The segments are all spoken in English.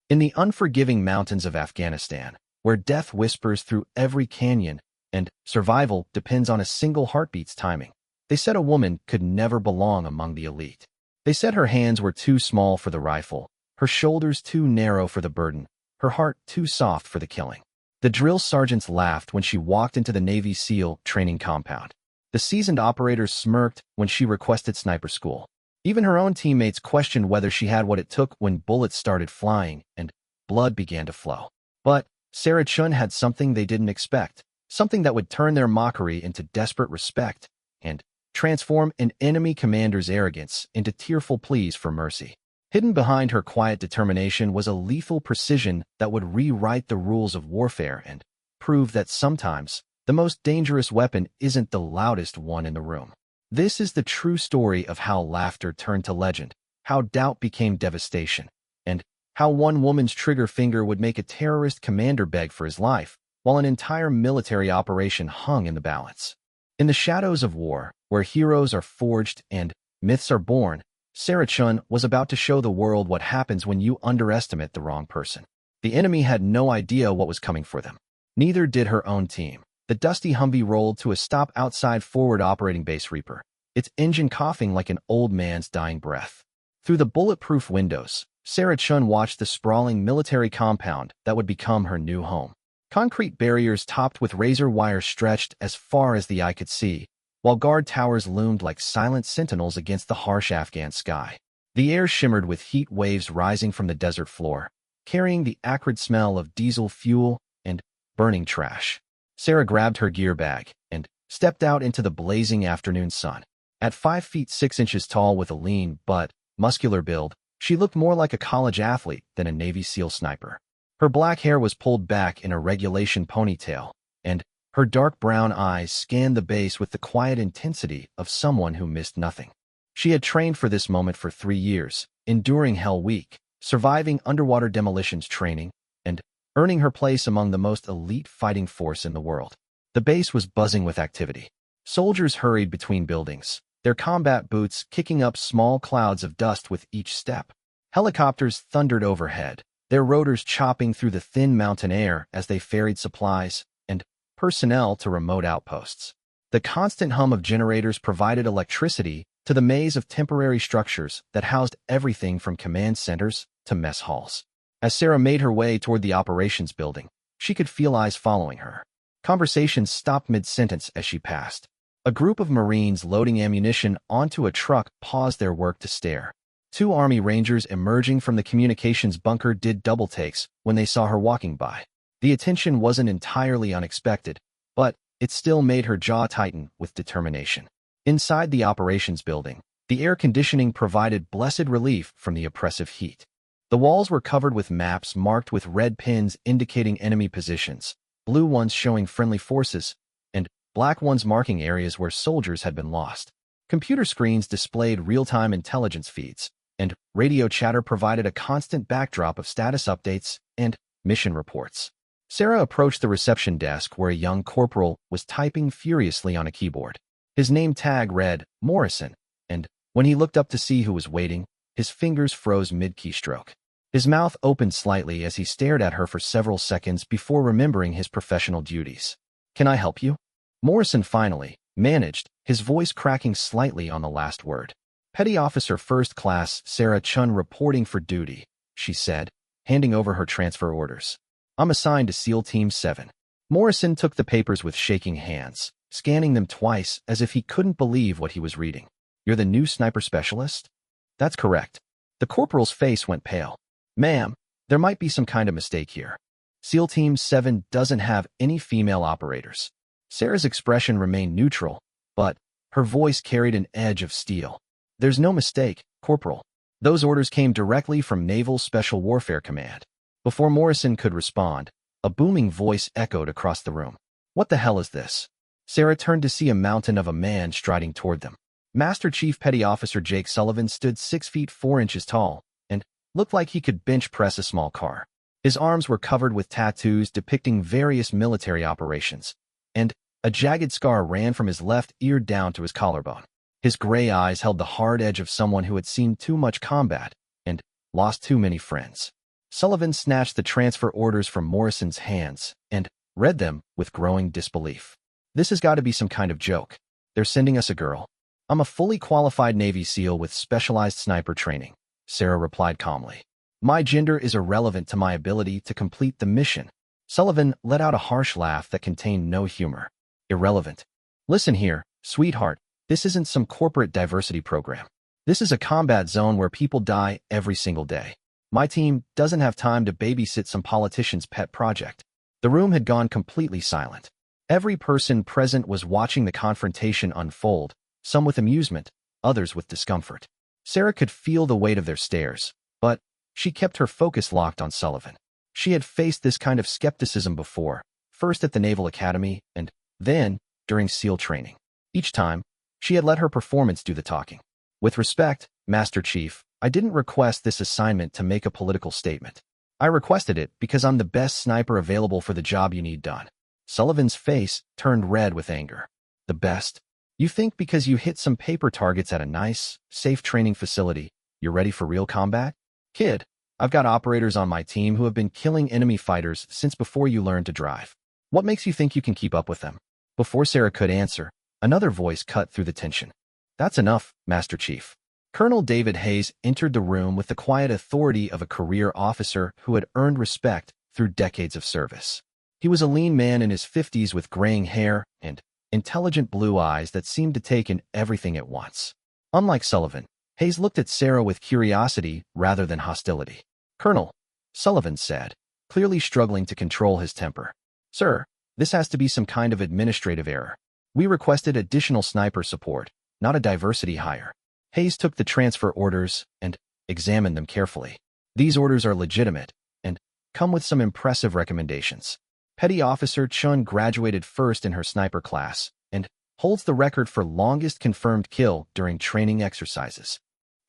In the unforgiving mountains of Afghanistan, where death whispers through every canyon and survival depends on a single heartbeat's timing, they said a woman could never belong among the elite. They said her hands were too small for the rifle, her shoulders too narrow for the burden, her heart too soft for the killing. The drill sergeants laughed when she walked into the Navy SEAL training compound. The seasoned operators smirked when she requested sniper school. Even her own teammates questioned whether she had what it took when bullets started flying and blood began to flow. But Sarah Chun had something they didn't expect, something that would turn their mockery into desperate respect and transform an enemy commander's arrogance into tearful pleas for mercy. Hidden behind her quiet determination was a lethal precision that would rewrite the rules of warfare and prove that sometimes the most dangerous weapon isn't the loudest one in the room. This is the true story of how laughter turned to legend, how doubt became devastation, and how one woman's trigger finger would make a terrorist commander beg for his life, while an entire military operation hung in the balance. In the shadows of war, where heroes are forged and myths are born, Sarah Chun was about to show the world what happens when you underestimate the wrong person. The enemy had no idea what was coming for them. Neither did her own team. The dusty Humvee rolled to a stop outside Forward Operating Base Reaper, its engine coughing like an old man's dying breath. Through the bulletproof windows, Sarah Chun watched the sprawling military compound that would become her new home. Concrete barriers topped with razor wire stretched as far as the eye could see, while guard towers loomed like silent sentinels against the harsh Afghan sky. The air shimmered with heat waves rising from the desert floor, carrying the acrid smell of diesel fuel and burning trash. Sarah grabbed her gear bag and stepped out into the blazing afternoon sun. At 5 feet 6 inches tall with a lean but muscular build, she looked more like a college athlete than a Navy SEAL sniper. Her black hair was pulled back in a regulation ponytail, and her dark brown eyes scanned the base with the quiet intensity of someone who missed nothing. She had trained for this moment for 3 years, enduring Hell Week, surviving underwater demolitions training, and earning her place among the most elite fighting force in the world. The base was buzzing with activity. Soldiers hurried between buildings, their combat boots kicking up small clouds of dust with each step. Helicopters thundered overhead, their rotors chopping through the thin mountain air as they ferried supplies and personnel to remote outposts. The constant hum of generators provided electricity to the maze of temporary structures that housed everything from command centers to mess halls. As Sarah made her way toward the operations building, she could feel eyes following her. Conversations stopped mid-sentence as she passed. A group of Marines loading ammunition onto a truck paused their work to stare. 2 Army Rangers emerging from the communications bunker did double takes when they saw her walking by. The attention wasn't entirely unexpected, but it still made her jaw tighten with determination. Inside the operations building, the air conditioning provided blessed relief from the oppressive heat. The walls were covered with maps marked with red pins indicating enemy positions, blue ones showing friendly forces, and black ones marking areas where soldiers had been lost. Computer screens displayed real-time intelligence feeds, and radio chatter provided a constant backdrop of status updates and mission reports. Sarah approached the reception desk where a young corporal was typing furiously on a keyboard. His name tag read Morrison, and when he looked up to see who was waiting, his fingers froze mid-keystroke. His mouth opened slightly as he stared at her for several seconds before remembering his professional duties. "Can I help you?" Morrison finally managed, his voice cracking slightly on the last word. "Petty Officer First Class Sarah Chun reporting for duty," she said, handing over her transfer orders. "I'm assigned to SEAL Team 7. Morrison took the papers with shaking hands, scanning them twice as if he couldn't believe what he was reading. "You're the new sniper specialist?" "That's correct." The corporal's face went pale. "Ma'am, there might be some kind of mistake here. SEAL Team 7 doesn't have any female operators." Sarah's expression remained neutral, but her voice carried an edge of steel. "There's no mistake, Corporal. Those orders came directly from Naval Special Warfare Command." Before Morrison could respond, a booming voice echoed across the room. "What the hell is this?" Sarah turned to see a mountain of a man striding toward them. Master Chief Petty Officer Jake Sullivan stood 6 feet 4 inches tall and looked like he could bench press a small car. His arms were covered with tattoos depicting various military operations, and a jagged scar ran from his left ear down to his collarbone. His gray eyes held the hard edge of someone who had seen too much combat and lost too many friends. Sullivan snatched the transfer orders from Morrison's hands and read them with growing disbelief. This has got to be some kind of joke. They're sending us a girl. I'm a fully qualified Navy SEAL with specialized sniper training, Sarah replied calmly. My gender is irrelevant to my ability to complete the mission. Sullivan let out a harsh laugh that contained no humor. Irrelevant. Listen here, sweetheart, this isn't some corporate diversity program. This is a combat zone where people die every single day. My team doesn't have time to babysit some politician's pet project. The room had gone completely silent. Every person present was watching the confrontation unfold, some with amusement, others with discomfort. Sarah could feel the weight of their stares, but she kept her focus locked on Sullivan. She had faced this kind of skepticism before, first at the Naval Academy and then during SEAL training. Each time, she had let her performance do the talking. With respect, Master Chief, I didn't request this assignment to make a political statement. I requested it because I'm the best sniper available for the job you need done. Sullivan's face turned red with anger. The best? You think because you hit some paper targets at a nice, safe training facility, you're ready for real combat? Kid, I've got operators on my team who have been killing enemy fighters since before you learned to drive. What makes you think you can keep up with them? Before Sarah could answer, another voice cut through the tension. That's enough, Master Chief. Colonel David Hayes entered the room with the quiet authority of a career officer who had earned respect through decades of service. He was a lean man in his 50s with graying hair and intelligent blue eyes that seemed to take in everything at once. Unlike Sullivan, Hayes looked at Sarah with curiosity rather than hostility. Colonel, Sullivan said, clearly struggling to control his temper. Sir, this has to be some kind of administrative error. We requested additional sniper support, not a diversity hire. Hayes took the transfer orders and examined them carefully. These orders are legitimate and come with some impressive recommendations. Petty Officer Chun graduated first in her sniper class and holds the record for longest confirmed kill during training exercises.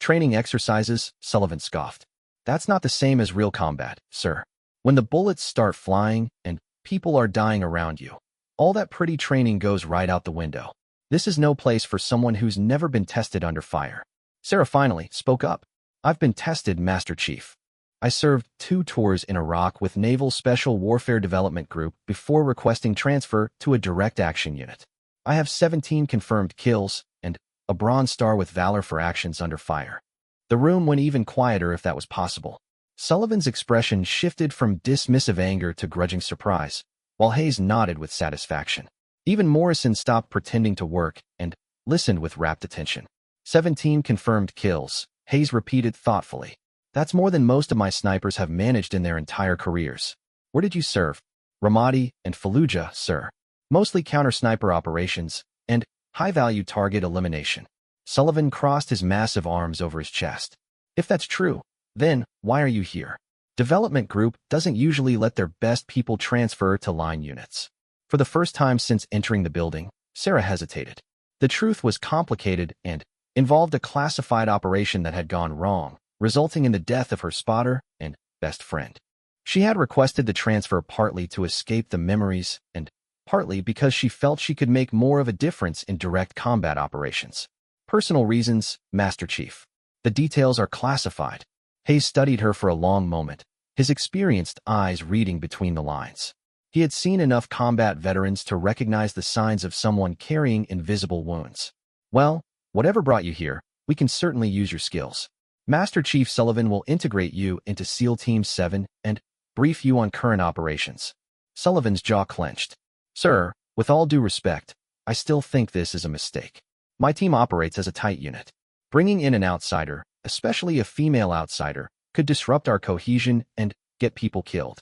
Training exercises, Sullivan scoffed. That's not the same as real combat, sir. When the bullets start flying and people are dying around you, all that pretty training goes right out the window. This is no place for someone who's never been tested under fire. Sarah finally spoke up. I've been tested, Master Chief. I served 2 tours in Iraq with Naval Special Warfare Development Group before requesting transfer to a direct action unit. I have 17 confirmed kills and a Bronze Star with Valor for actions under fire. The room went even quieter if that was possible. Sullivan's expression shifted from dismissive anger to grudging surprise, while Hayes nodded with satisfaction. Even Morrison stopped pretending to work and listened with rapt attention. 17 confirmed kills, Hayes repeated thoughtfully. That's more than most of my snipers have managed in their entire careers. Where did you serve? Ramadi and Fallujah, sir. Mostly counter-sniper operations and high-value target elimination. Sullivan crossed his massive arms over his chest. If that's true, then why are you here? Development Group doesn't usually let their best people transfer to line units. For the first time since entering the building, Sarah hesitated. The truth was complicated and involved a classified operation that had gone wrong, resulting in the death of her spotter and best friend. She had requested the transfer partly to escape the memories and partly because she felt she could make more of a difference in direct combat operations. Personal reasons, Master Chief. The details are classified. Hayes studied her for a long moment, his experienced eyes reading between the lines. He had seen enough combat veterans to recognize the signs of someone carrying invisible wounds. Well, whatever brought you here, we can certainly use your skills. Master Chief Sullivan will integrate you into SEAL Team 7 and brief you on current operations. Sullivan's jaw clenched. Sir, with all due respect, I still think this is a mistake. My team operates as a tight unit. Bringing in an outsider, especially a female outsider, could disrupt our cohesion and get people killed.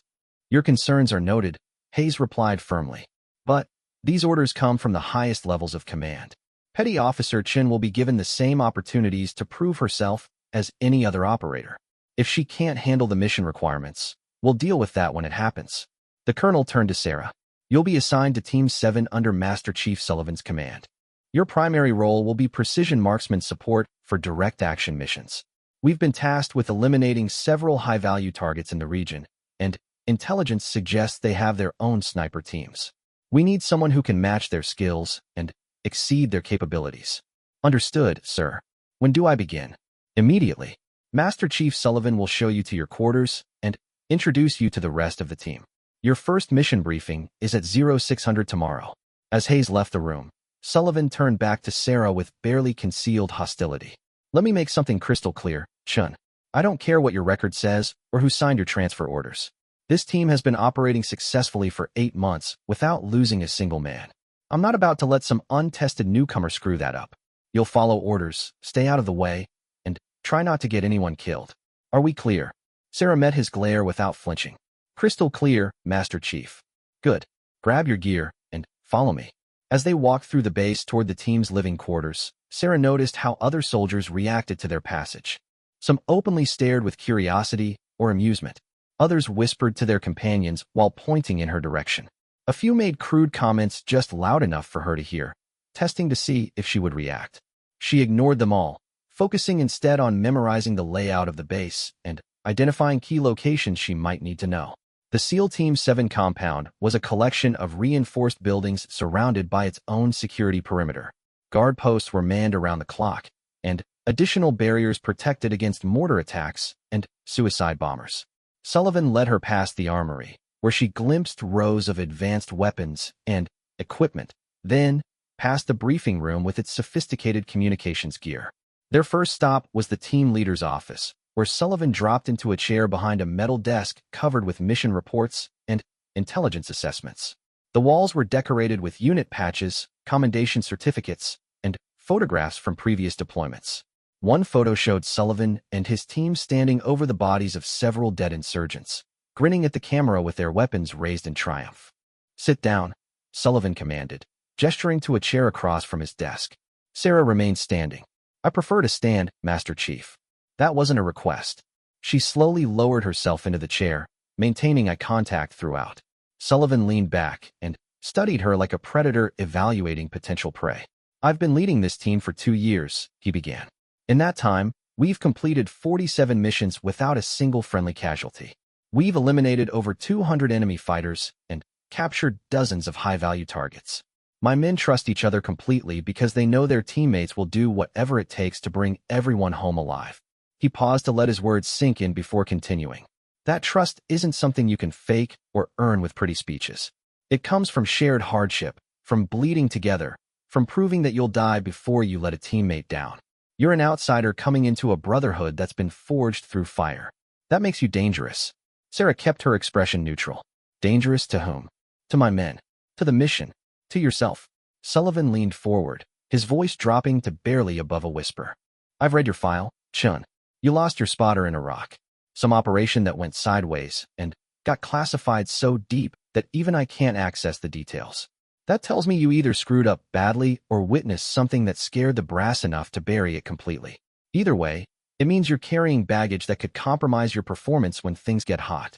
Your concerns are noted, Hayes replied firmly. But these orders come from the highest levels of command. Petty Officer Chin will be given the same opportunities to prove herself as any other operator. If she can't handle the mission requirements, we'll deal with that when it happens. The colonel turned to Sarah. You'll be assigned to Team 7 under Master Chief Sullivan's command. Your primary role will be precision marksman support for direct action missions. We've been tasked with eliminating several high-value targets in the region, and intelligence suggests they have their own sniper teams. We need someone who can match their skills and exceed their capabilities. Understood, sir. When do I begin? Immediately. Master Chief Sullivan will show you to your quarters and introduce you to the rest of the team. Your first mission briefing is at 0600 tomorrow. As Hayes left the room, Sullivan turned back to Sarah with barely concealed hostility. Let me make something crystal clear, Chun. I don't care what your record says or who signed your transfer orders. This team has been operating successfully for 8 months without losing a single man. I'm not about to let some untested newcomer screw that up. You'll follow orders, stay out of the way, and try not to get anyone killed. Are we clear? Sarah met his glare without flinching. Crystal clear, Master Chief. Good. Grab your gear and follow me. As they walked through the base toward the team's living quarters, Sarah noticed how other soldiers reacted to their passage. Some openly stared with curiosity or amusement. Others whispered to their companions while pointing in her direction. A few made crude comments just loud enough for her to hear, testing to see if she would react. She ignored them all, focusing instead on memorizing the layout of the base and identifying key locations she might need to know. The SEAL Team 7 compound was a collection of reinforced buildings surrounded by its own security perimeter. Guard posts were manned around the clock, and additional barriers protected against mortar attacks and suicide bombers. Sullivan led her past the armory, where she glimpsed rows of advanced weapons and equipment, then past the briefing room with its sophisticated communications gear. Their first stop was the team leader's office, where Sullivan dropped into a chair behind a metal desk covered with mission reports and intelligence assessments. The walls were decorated with unit patches, commendation certificates, and photographs from previous deployments. One photo showed Sullivan and his team standing over the bodies of several dead insurgents, grinning at the camera with their weapons raised in triumph. Sit down, Sullivan commanded, gesturing to a chair across from his desk. Sarah remained standing. I prefer to stand, Master Chief. That wasn't a request. She slowly lowered herself into the chair, maintaining eye contact throughout. Sullivan leaned back and studied her like a predator evaluating potential prey. I've been leading this team for 2 years, he began. In that time, we've completed 47 missions without a single friendly casualty. We've eliminated over 200 enemy fighters and captured dozens of high-value targets. My men trust each other completely because they know their teammates will do whatever it takes to bring everyone home alive. He paused to let his words sink in before continuing. That trust isn't something you can fake or earn with pretty speeches. It comes from shared hardship, from bleeding together, from proving that you'll die before you let a teammate down. You're an outsider coming into a brotherhood that's been forged through fire. That makes you dangerous. Sarah kept her expression neutral. Dangerous to whom? To my men. To the mission. To yourself. Sullivan leaned forward, his voice dropping to barely above a whisper. I've read your file, Chun. You lost your spotter in Iraq. Some operation that went sideways and got classified so deep that even I can't access the details. That tells me you either screwed up badly or witnessed something that scared the brass enough to bury it completely. Either way, it means you're carrying baggage that could compromise your performance when things get hot.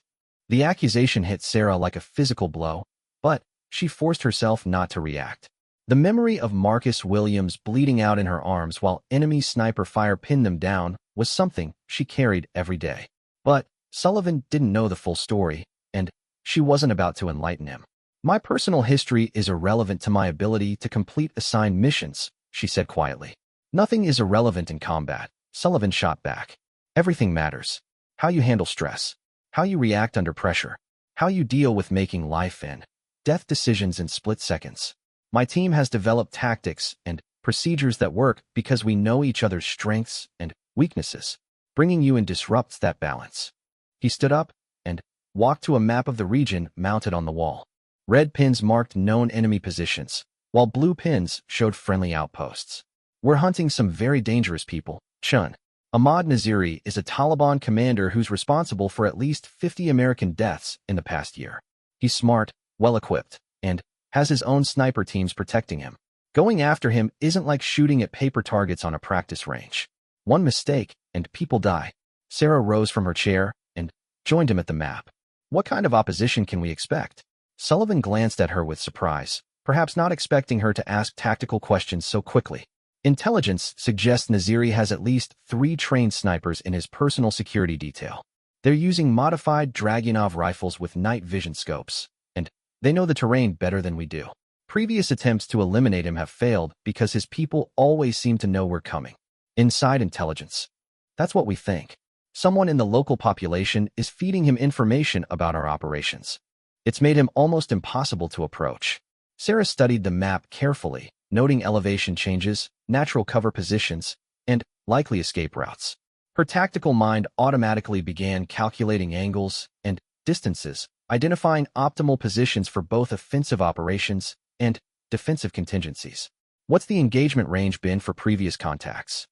The accusation hit Sarah like a physical blow, but she forced herself not to react. The memory of Marcus Williams bleeding out in her arms while enemy sniper fire pinned them down was something she carried every day. But Sullivan didn't know the full story, and she wasn't about to enlighten him. My personal history is irrelevant to my ability to complete assigned missions, she said quietly. Nothing is irrelevant in combat, Sullivan shot back. Everything matters. How you handle stress, how you react under pressure, how you deal with making life and death decisions in split seconds. My team has developed tactics and procedures that work because we know each other's strengths and weaknesses. Bringing you in disrupts that balance. He stood up and walked to a map of the region mounted on the wall. Red pins marked known enemy positions, while blue pins showed friendly outposts. We're hunting some very dangerous people, Chun. Ahmad Naziri is a Taliban commander who's responsible for at least 50 American deaths in the past year. He's smart, well-equipped, and has his own sniper teams protecting him. Going after him isn't like shooting at paper targets on a practice range. One mistake, and people die. Sarah rose from her chair and joined him at the map. What kind of opposition can we expect? Sullivan glanced at her with surprise, perhaps not expecting her to ask tactical questions so quickly. Intelligence suggests Naziri has at least 3 trained snipers in his personal security detail. They're using modified Dragunov rifles with night vision scopes, and they know the terrain better than we do. Previous attempts to eliminate him have failed because his people always seem to know we're coming. Inside intelligence. That's what we think. Someone in the local population is feeding him information about our operations. It's made him almost impossible to approach. Sarah studied the map carefully, noting elevation changes, natural cover positions, and likely escape routes. Her tactical mind automatically began calculating angles and distances, identifying optimal positions for both offensive operations and defensive contingencies. What's the engagement range been for previous contacts?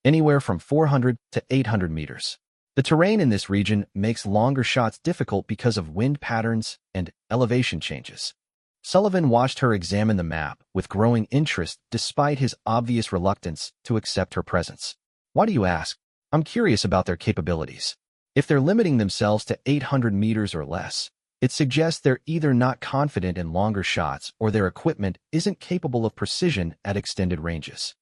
Anywhere from 400 to 800 meters. The terrain in this region makes longer shots difficult because of wind patterns and elevation changes. Sullivan watched her examine the map with growing interest despite his obvious reluctance to accept her presence. Why do you ask? I'm curious about their capabilities. If they're limiting themselves to 800 meters or less, it suggests they're either not confident in longer shots or their equipment isn't capable of precision at extended ranges.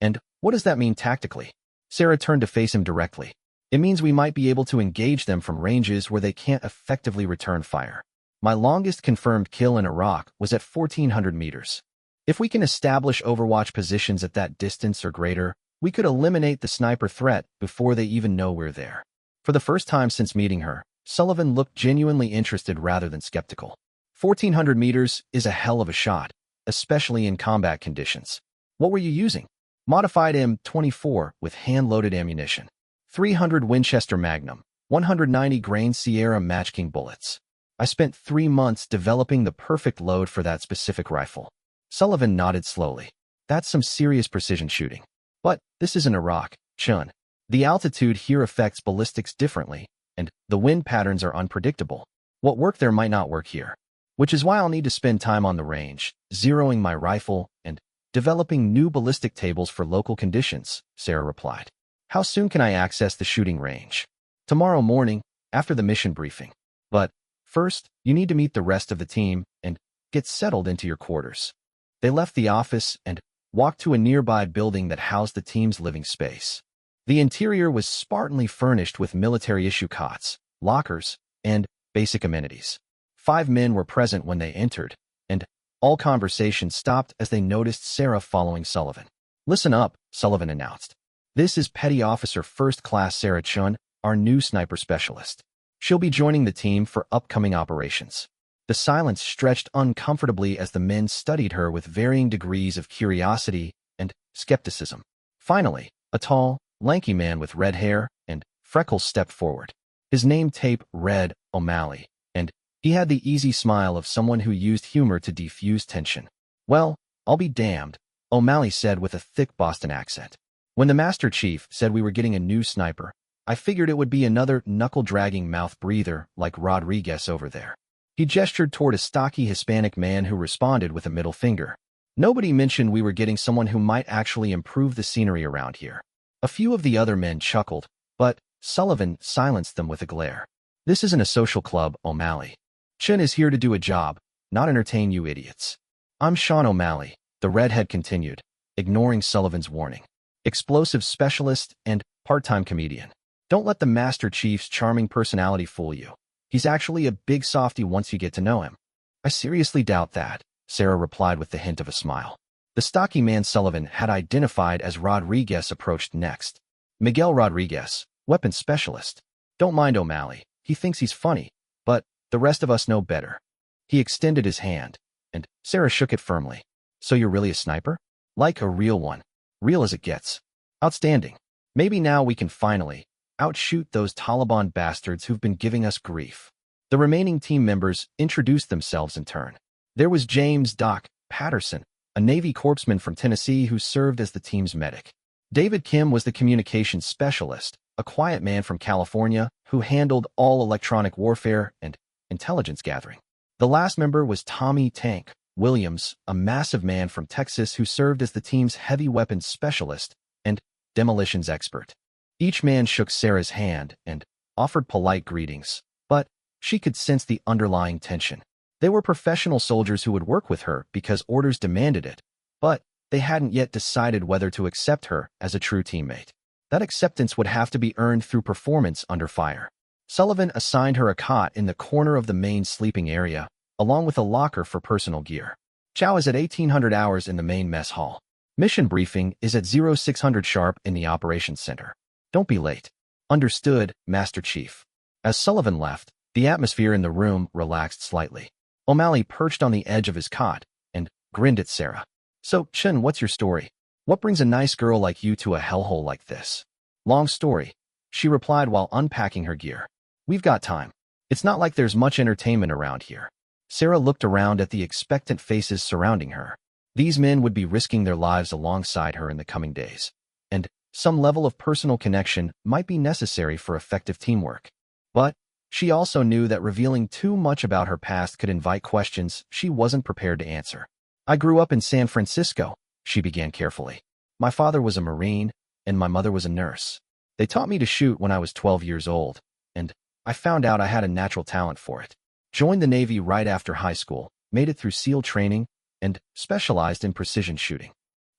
And what does that mean tactically? Sarah turned to face him directly. It means we might be able to engage them from ranges where they can't effectively return fire. My longest confirmed kill in Iraq was at 1,400 meters. If we can establish overwatch positions at that distance or greater, we could eliminate the sniper threat before they even know we're there. For the first time since meeting her, Sullivan looked genuinely interested rather than skeptical. 1,400 meters is a hell of a shot, especially in combat conditions. What were you using? Modified M24 with hand-loaded ammunition. 300 Winchester Magnum, 190 grain Sierra Match King bullets. I spent 3 months developing the perfect load for that specific rifle. Sullivan nodded slowly. That's some serious precision shooting. But this isn't Iraq, Chun. The altitude here affects ballistics differently, and the wind patterns are unpredictable. What worked there might not work here. Which is why I'll need to spend time on the range, zeroing my rifle, and developing new ballistic tables for local conditions, Sarah replied. How soon can I access the shooting range? Tomorrow morning, after the mission briefing. But first, you need to meet the rest of the team and get settled into your quarters. They left the office and walked to a nearby building that housed the team's living space. The interior was spartanly furnished with military-issue cots, lockers, and basic amenities. 5 men were present when they entered, and all conversation stopped as they noticed Sarah following Sullivan. Listen up, Sullivan announced. This is Petty Officer First Class Sarah Chun, our new sniper specialist. She'll be joining the team for upcoming operations. The silence stretched uncomfortably as the men studied her with varying degrees of curiosity and skepticism. Finally, a tall, lanky man with red hair and freckles stepped forward. His name tape read O'Malley, and he had the easy smile of someone who used humor to defuse tension. Well, I'll be damned, O'Malley said with a thick Boston accent. When the Master Chief said we were getting a new sniper, I figured it would be another knuckle-dragging mouth-breather like Rodriguez over there. He gestured toward a stocky Hispanic man who responded with a middle finger. Nobody mentioned we were getting someone who might actually improve the scenery around here. A few of the other men chuckled, but Sullivan silenced them with a glare. This isn't a social club, O'Malley. Chun is here to do a job, not entertain you idiots. I'm Sean O'Malley, the redhead continued, ignoring Sullivan's warning. Explosive specialist and part-time comedian. Don't let the Master Chief's charming personality fool you. He's actually a big softy once you get to know him. I seriously doubt that, Sarah replied with the hint of a smile. The stocky man Sullivan had identified as Rodriguez approached next. Miguel Rodriguez, weapons specialist. Don't mind O'Malley, he thinks he's funny, but the rest of us know better. He extended his hand, and Sarah shook it firmly. So you're really a sniper? Like a real one. Real as it gets. Outstanding. Maybe now we can finally outshoot those Taliban bastards who've been giving us grief. The remaining team members introduced themselves in turn. There was James Doc Patterson, a Navy corpsman from Tennessee who served as the team's medic. David Kim was the communications specialist, a quiet man from California who handled all electronic warfare and intelligence gathering. The last member was Tommy Tank Williams, a massive man from Texas who served as the team's heavy weapons specialist and demolitions expert. Each man shook Sarah's hand and offered polite greetings, but she could sense the underlying tension. They were professional soldiers who would work with her because orders demanded it, but they hadn't yet decided whether to accept her as a true teammate. That acceptance would have to be earned through performance under fire. Sullivan assigned her a cot in the corner of the main sleeping area, along with a locker for personal gear. Chow is at 1800 hours in the main mess hall. Mission briefing is at 0600 sharp in the operations center. Don't be late. Understood, Master Chief. As Sullivan left, the atmosphere in the room relaxed slightly. O'Malley perched on the edge of his cot and grinned at Sarah. So, Chen, what's your story? What brings a nice girl like you to a hellhole like this? Long story, she replied while unpacking her gear. We've got time. It's not like there's much entertainment around here. Sarah looked around at the expectant faces surrounding her. These men would be risking their lives alongside her in the coming days, and some level of personal connection might be necessary for effective teamwork. But she also knew that revealing too much about her past could invite questions she wasn't prepared to answer. I grew up in San Francisco, she began carefully. My father was a Marine, and my mother was a nurse. They taught me to shoot when I was 12 years old, and I found out I had a natural talent for it. Joined the Navy right after high school, made it through SEAL training, and specialized in precision shooting.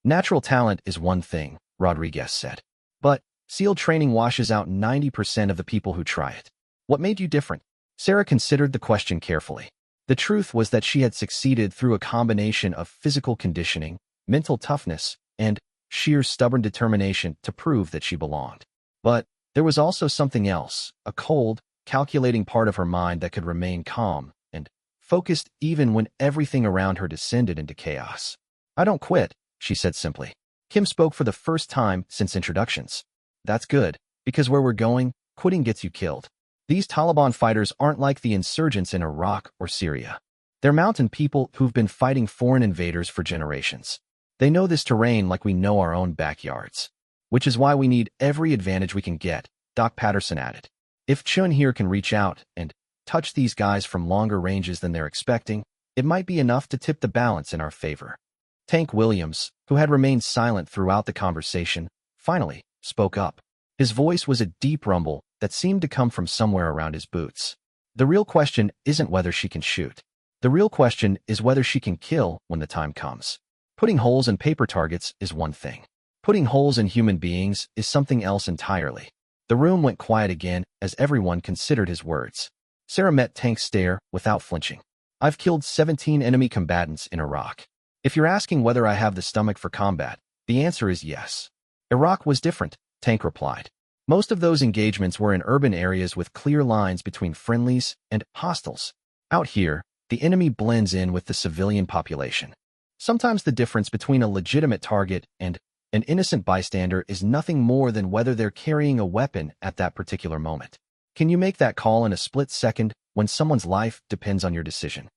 Natural talent is one thing, Rodriguez said. But SEAL training washes out 90% of the people who try it. What made you different? Sarah considered the question carefully. The truth was that she had succeeded through a combination of physical conditioning, mental toughness, and sheer stubborn determination to prove that she belonged. But there was also something else, a cold, calculating part of her mind that could remain calm and focused even when everything around her descended into chaos. I don't quit, she said simply. Kim spoke for the first time since introductions. That's good, because where we're going, quitting gets you killed. These Taliban fighters aren't like the insurgents in Iraq or Syria. They're mountain people who've been fighting foreign invaders for generations. They know this terrain like we know our own backyards. Which is why we need every advantage we can get, Doc Patterson added. If Chun here can reach out and touch these guys from longer ranges than they're expecting, it might be enough to tip the balance in our favor. Tank Williams, who had remained silent throughout the conversation, finally spoke up. His voice was a deep rumble that seemed to come from somewhere around his boots. The real question isn't whether she can shoot. The real question is whether she can kill when the time comes. Putting holes in paper targets is one thing. Putting holes in human beings is something else entirely. The room went quiet again as everyone considered his words. Sarah met Tank's stare without flinching. I've killed 17 enemy combatants in Iraq. If you're asking whether I have the stomach for combat, the answer is yes. Iraq was different, Tank replied. Most of those engagements were in urban areas with clear lines between friendlies and hostiles. Out here, the enemy blends in with the civilian population. Sometimes the difference between a legitimate target and an innocent bystander is nothing more than whether they're carrying a weapon at that particular moment. Can you make that call in a split second when someone's life depends on your decision?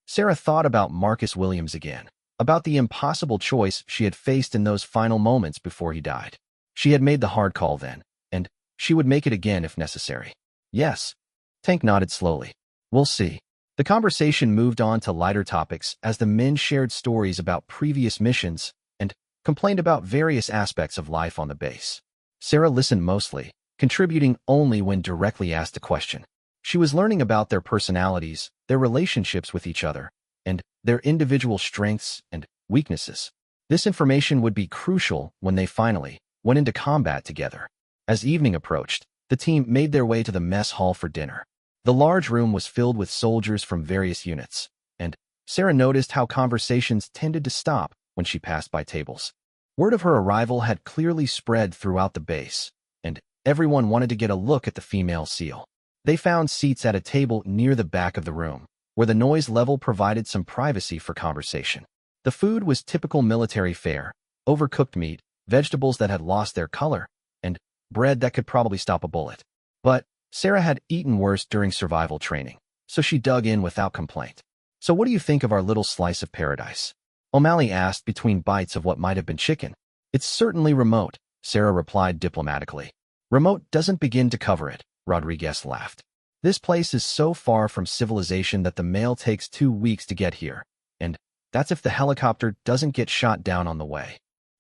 Sarah thought about Marcus Williams again, about the impossible choice she had faced in those final moments before he died. She had made the hard call then, and she would make it again if necessary. Yes. Tank nodded slowly. We'll see. The conversation moved on to lighter topics as the men shared stories about previous missions and complained about various aspects of life on the base. Sarah listened mostly, contributing only when directly asked a question. She was learning about their personalities, their relationships with each other, and their individual strengths and weaknesses. This information would be crucial when they finally went into combat together. As evening approached, the team made their way to the mess hall for dinner. The large room was filled with soldiers from various units, and Sarah noticed how conversations tended to stop when she passed by tables. Word of her arrival had clearly spread throughout the base, and everyone wanted to get a look at the female SEAL. They found seats at a table near the back of the room, where the noise level provided some privacy for conversation. The food was typical military fare: overcooked meat, vegetables that had lost their color, and bread that could probably stop a bullet. But Sarah had eaten worse during survival training, so she dug in without complaint. So what do you think of our little slice of paradise? O'Malley asked between bites of what might have been chicken. It's certainly remote, Sarah replied diplomatically. Remote doesn't begin to cover it, Rodriguez laughed. This place is so far from civilization that the mail takes 2 weeks to get here, and that's if the helicopter doesn't get shot down on the way.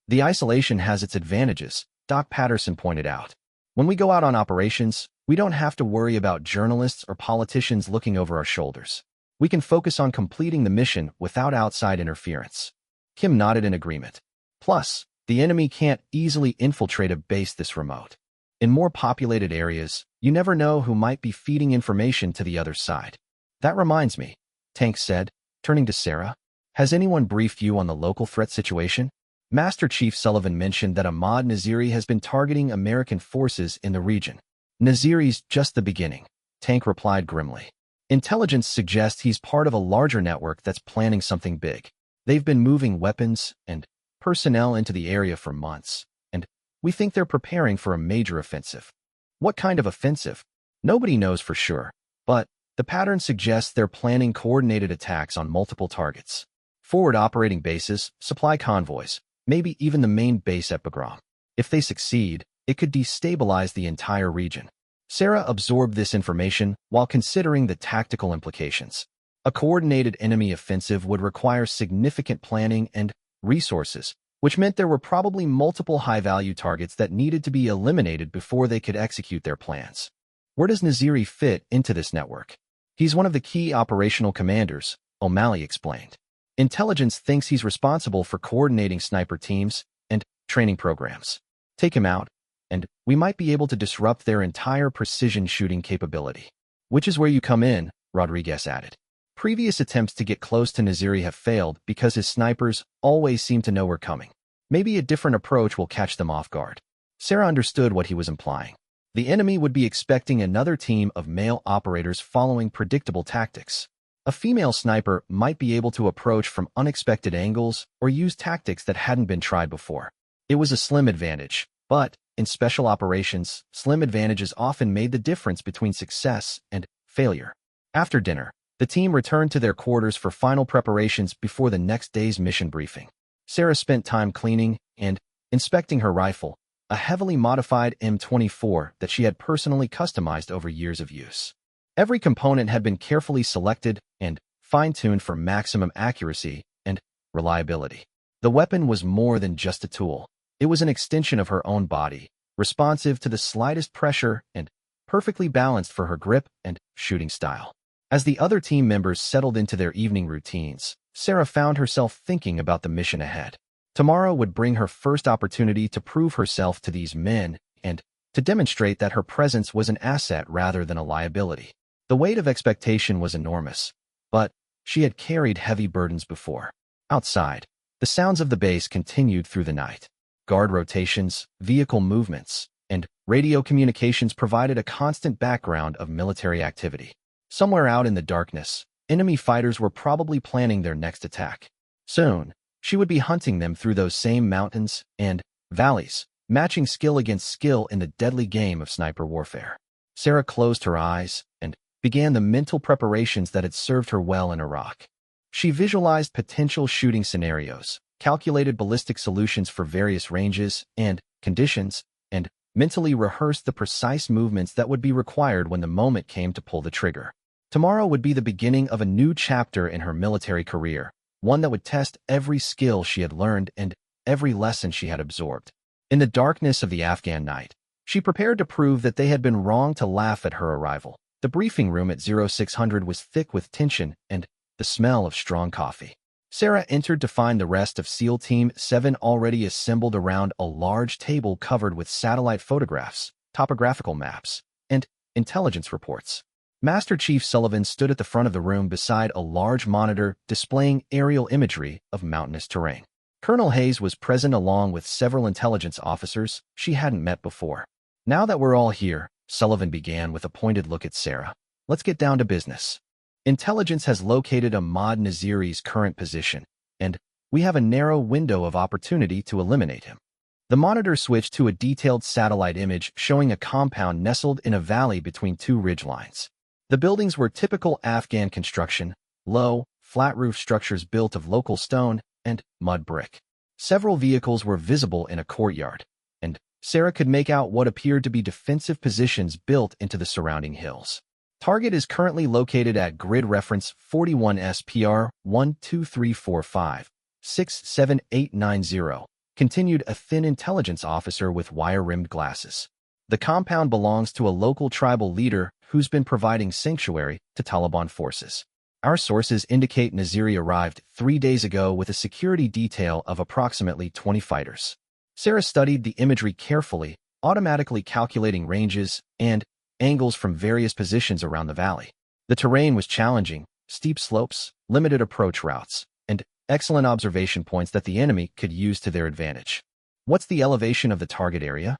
The isolation has its advantages, Doc Patterson pointed out. When we go out on operations, we don't have to worry about journalists or politicians looking over our shoulders. We can focus on completing the mission without outside interference. Kim nodded in agreement. Plus, the enemy can't easily infiltrate a base this remote. In more populated areas, you never know who might be feeding information to the other side. That reminds me, Tank said, turning to Sarah. Has anyone briefed you on the local threat situation? Master Chief Sullivan mentioned that Ahmad Naziri has been targeting American forces in the region. Naziri's just the beginning, Tank replied grimly. Intelligence suggests he's part of a larger network that's planning something big. They've been moving weapons and personnel into the area for months, and we think they're preparing for a major offensive. What kind of offensive? Nobody knows for sure, but the pattern suggests they're planning coordinated attacks on multiple targets. Forward operating bases, supply convoys, maybe even the main base at Bagram. If they succeed, it could destabilize the entire region. Sarah absorbed this information while considering the tactical implications. A coordinated enemy offensive would require significant planning and resources, which meant there were probably multiple high-value targets that needed to be eliminated before they could execute their plans. Where does Naziri fit into this network? He's one of the key operational commanders, O'Malley explained. Intelligence thinks he's responsible for coordinating sniper teams and training programs. Take him out, and we might be able to disrupt their entire precision shooting capability. Which is where you come in, Rodriguez added. Previous attempts to get close to Naziri have failed because his snipers always seem to know we're coming. Maybe a different approach will catch them off guard. Sarah understood what he was implying. The enemy would be expecting another team of male operators following predictable tactics. A female sniper might be able to approach from unexpected angles or use tactics that hadn't been tried before. It was a slim advantage, but in special operations, slim advantages often made the difference between success and failure. After dinner, the team returned to their quarters for final preparations before the next day's mission briefing. Sarah spent time cleaning and inspecting her rifle, a heavily modified M24 that she had personally customized over years of use. Every component had been carefully selected and fine-tuned for maximum accuracy and reliability. The weapon was more than just a tool. It was an extension of her own body, responsive to the slightest pressure and perfectly balanced for her grip and shooting style. As the other team members settled into their evening routines, Sarah found herself thinking about the mission ahead. Tomorrow would bring her first opportunity to prove herself to these men and to demonstrate that her presence was an asset rather than a liability. The weight of expectation was enormous, but she had carried heavy burdens before. Outside, the sounds of the base continued through the night. Guard rotations, vehicle movements, and radio communications provided a constant background of military activity. Somewhere out in the darkness, enemy fighters were probably planning their next attack. Soon, she would be hunting them through those same mountains and valleys, matching skill against skill in the deadly game of sniper warfare. Sarah closed her eyes and began the mental preparations that had served her well in Iraq. She visualized potential shooting scenarios, calculated ballistic solutions for various ranges and conditions, and mentally rehearsed the precise movements that would be required when the moment came to pull the trigger. Tomorrow would be the beginning of a new chapter in her military career, one that would test every skill she had learned and every lesson she had absorbed. In the darkness of the Afghan night, she prepared to prove that they had been wrong to laugh at her arrival. The briefing room at 0600 was thick with tension and the smell of strong coffee. Sarah entered to find the rest of SEAL Team 7 already assembled around a large table covered with satellite photographs, topographical maps, and intelligence reports. Master Chief Sullivan stood at the front of the room beside a large monitor displaying aerial imagery of mountainous terrain. Colonel Hayes was present along with several intelligence officers she hadn't met before. Now that we're all here, Sullivan began with a pointed look at Sarah. Let's get down to business. Intelligence has located Ahmad Naziri's current position, and we have a narrow window of opportunity to eliminate him. The monitor switched to a detailed satellite image showing a compound nestled in a valley between two ridgelines. The buildings were typical Afghan construction, low, flat-roof structures built of local stone and mud brick. Several vehicles were visible in a courtyard, and Sarah could make out what appeared to be defensive positions built into the surrounding hills. Target is currently located at grid reference 41 SPR 12345 67890, continued a thin intelligence officer with wire-rimmed glasses. The compound belongs to a local tribal leader who's been providing sanctuary to Taliban forces. Our sources indicate Naziri arrived 3 days ago with a security detail of approximately 20 fighters. Sarah studied the imagery carefully, automatically calculating ranges and angles from various positions around the valley. The terrain was challenging, steep slopes, limited approach routes, and excellent observation points that the enemy could use to their advantage. What's the elevation of the target area?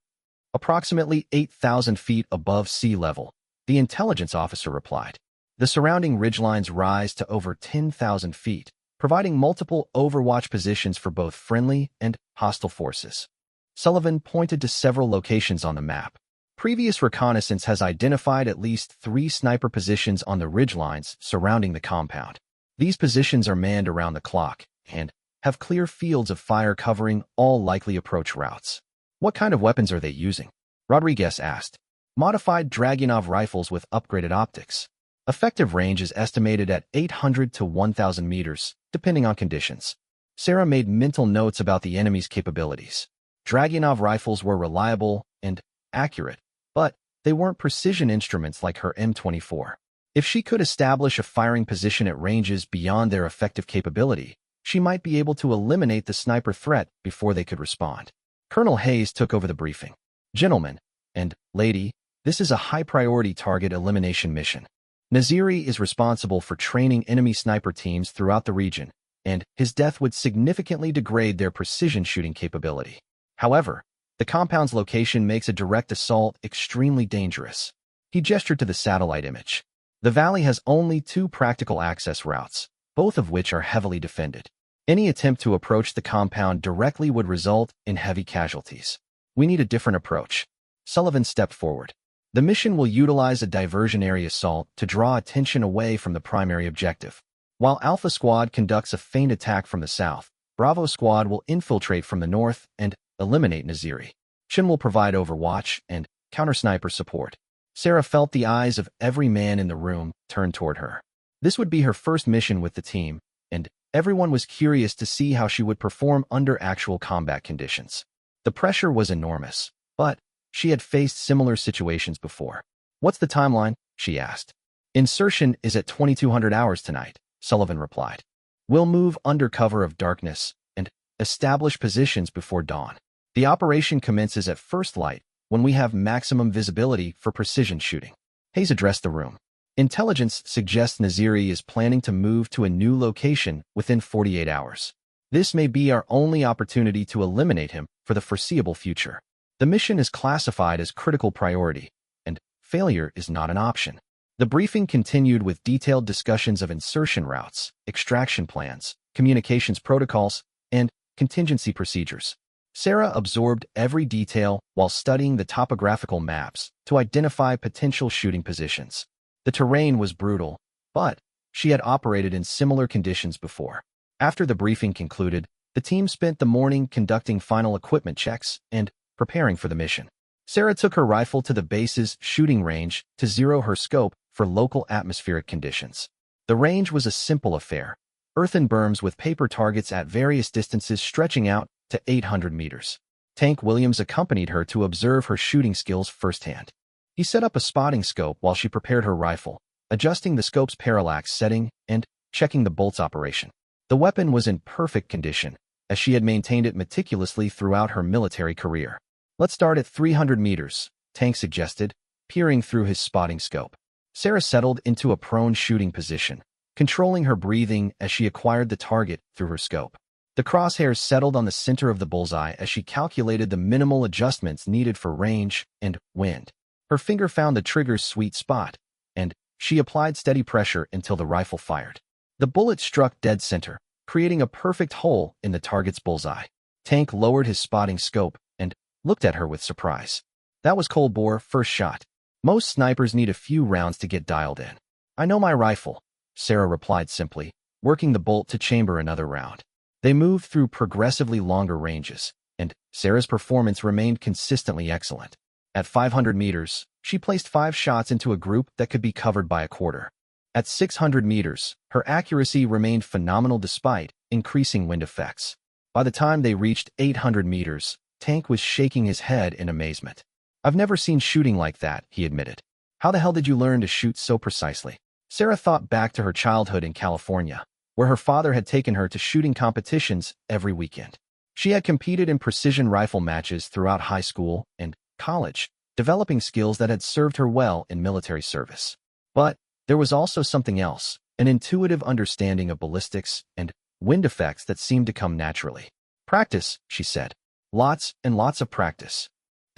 Approximately 8,000 feet above sea level, the intelligence officer replied. The surrounding ridgelines rise to over 10,000 feet, providing multiple overwatch positions for both friendly and hostile forces. Sullivan pointed to several locations on the map. Previous reconnaissance has identified at least 3 sniper positions on the ridgelines surrounding the compound. These positions are manned around the clock and have clear fields of fire covering all likely approach routes. What kind of weapons are they using? Rodriguez asked. Modified Dragunov rifles with upgraded optics. Effective range is estimated at 800 to 1,000 meters, depending on conditions. Sarah made mental notes about the enemy's capabilities. Dragunov rifles were reliable and accurate, but they weren't precision instruments like her M24. If she could establish a firing position at ranges beyond their effective capability, she might be able to eliminate the sniper threat before they could respond. Colonel Hayes took over the briefing. Gentlemen and lady, this is a high-priority target elimination mission. Naziri is responsible for training enemy sniper teams throughout the region, and his death would significantly degrade their precision shooting capability. However, the compound's location makes a direct assault extremely dangerous. He gestured to the satellite image. The valley has only 2 practical access routes, both of which are heavily defended. Any attempt to approach the compound directly would result in heavy casualties. We need a different approach. Sullivan stepped forward. The mission will utilize a diversionary assault to draw attention away from the primary objective. While Alpha Squad conducts a feint attack from the south, Bravo Squad will infiltrate from the north and eliminate Naziri. Shin will provide overwatch and counter-sniper support. Sarah felt the eyes of every man in the room turn toward her. This would be her first mission with the team, and everyone was curious to see how she would perform under actual combat conditions. The pressure was enormous, but she had faced similar situations before. What's the timeline? She asked. Insertion is at 2200 hours tonight, Sullivan replied. We'll move under cover of darkness and establish positions before dawn. The operation commences at first light when we have maximum visibility for precision shooting. Hayes addressed the room. Intelligence suggests Naziri is planning to move to a new location within 48 hours. This may be our only opportunity to eliminate him for the foreseeable future. The mission is classified as critical priority, and failure is not an option. The briefing continued with detailed discussions of insertion routes, extraction plans, communications protocols, and contingency procedures. Sarah absorbed every detail while studying the topographical maps to identify potential shooting positions. The terrain was brutal, but she had operated in similar conditions before. After the briefing concluded, the team spent the morning conducting final equipment checks and preparing for the mission. Sarah took her rifle to the base's shooting range to zero her scope for local atmospheric conditions. The range was a simple affair, earthen berms with paper targets at various distances stretching out to 800 meters. Tank Williams accompanied her to observe her shooting skills firsthand. He set up a spotting scope while she prepared her rifle, adjusting the scope's parallax setting and checking the bolt's operation. The weapon was in perfect condition, as she had maintained it meticulously throughout her military career. Let's start at 300 meters, Tank suggested, peering through his spotting scope. Sarah settled into a prone shooting position, controlling her breathing as she acquired the target through her scope. The crosshairs settled on the center of the bullseye as she calculated the minimal adjustments needed for range and wind. Her finger found the trigger's sweet spot, and she applied steady pressure until the rifle fired. The bullet struck dead center, creating a perfect hole in the target's bullseye. Tank lowered his spotting scope and looked at her with surprise. That was cold bore first shot. Most snipers need a few rounds to get dialed in. I know my rifle, Sarah replied simply, working the bolt to chamber another round. They moved through progressively longer ranges, and Sarah's performance remained consistently excellent. At 500 meters, she placed 5 shots into a group that could be covered by a quarter. At 600 meters, her accuracy remained phenomenal despite increasing wind effects. By the time they reached 800 meters, Tank was shaking his head in amazement. I've never seen shooting like that, he admitted. How the hell did you learn to shoot so precisely? Sarah thought back to her childhood in California, where her father had taken her to shooting competitions every weekend. She had competed in precision rifle matches throughout high school and college, developing skills that had served her well in military service. But there was also something else, an intuitive understanding of ballistics and wind effects that seemed to come naturally. Practice, she said. Lots and lots of practice.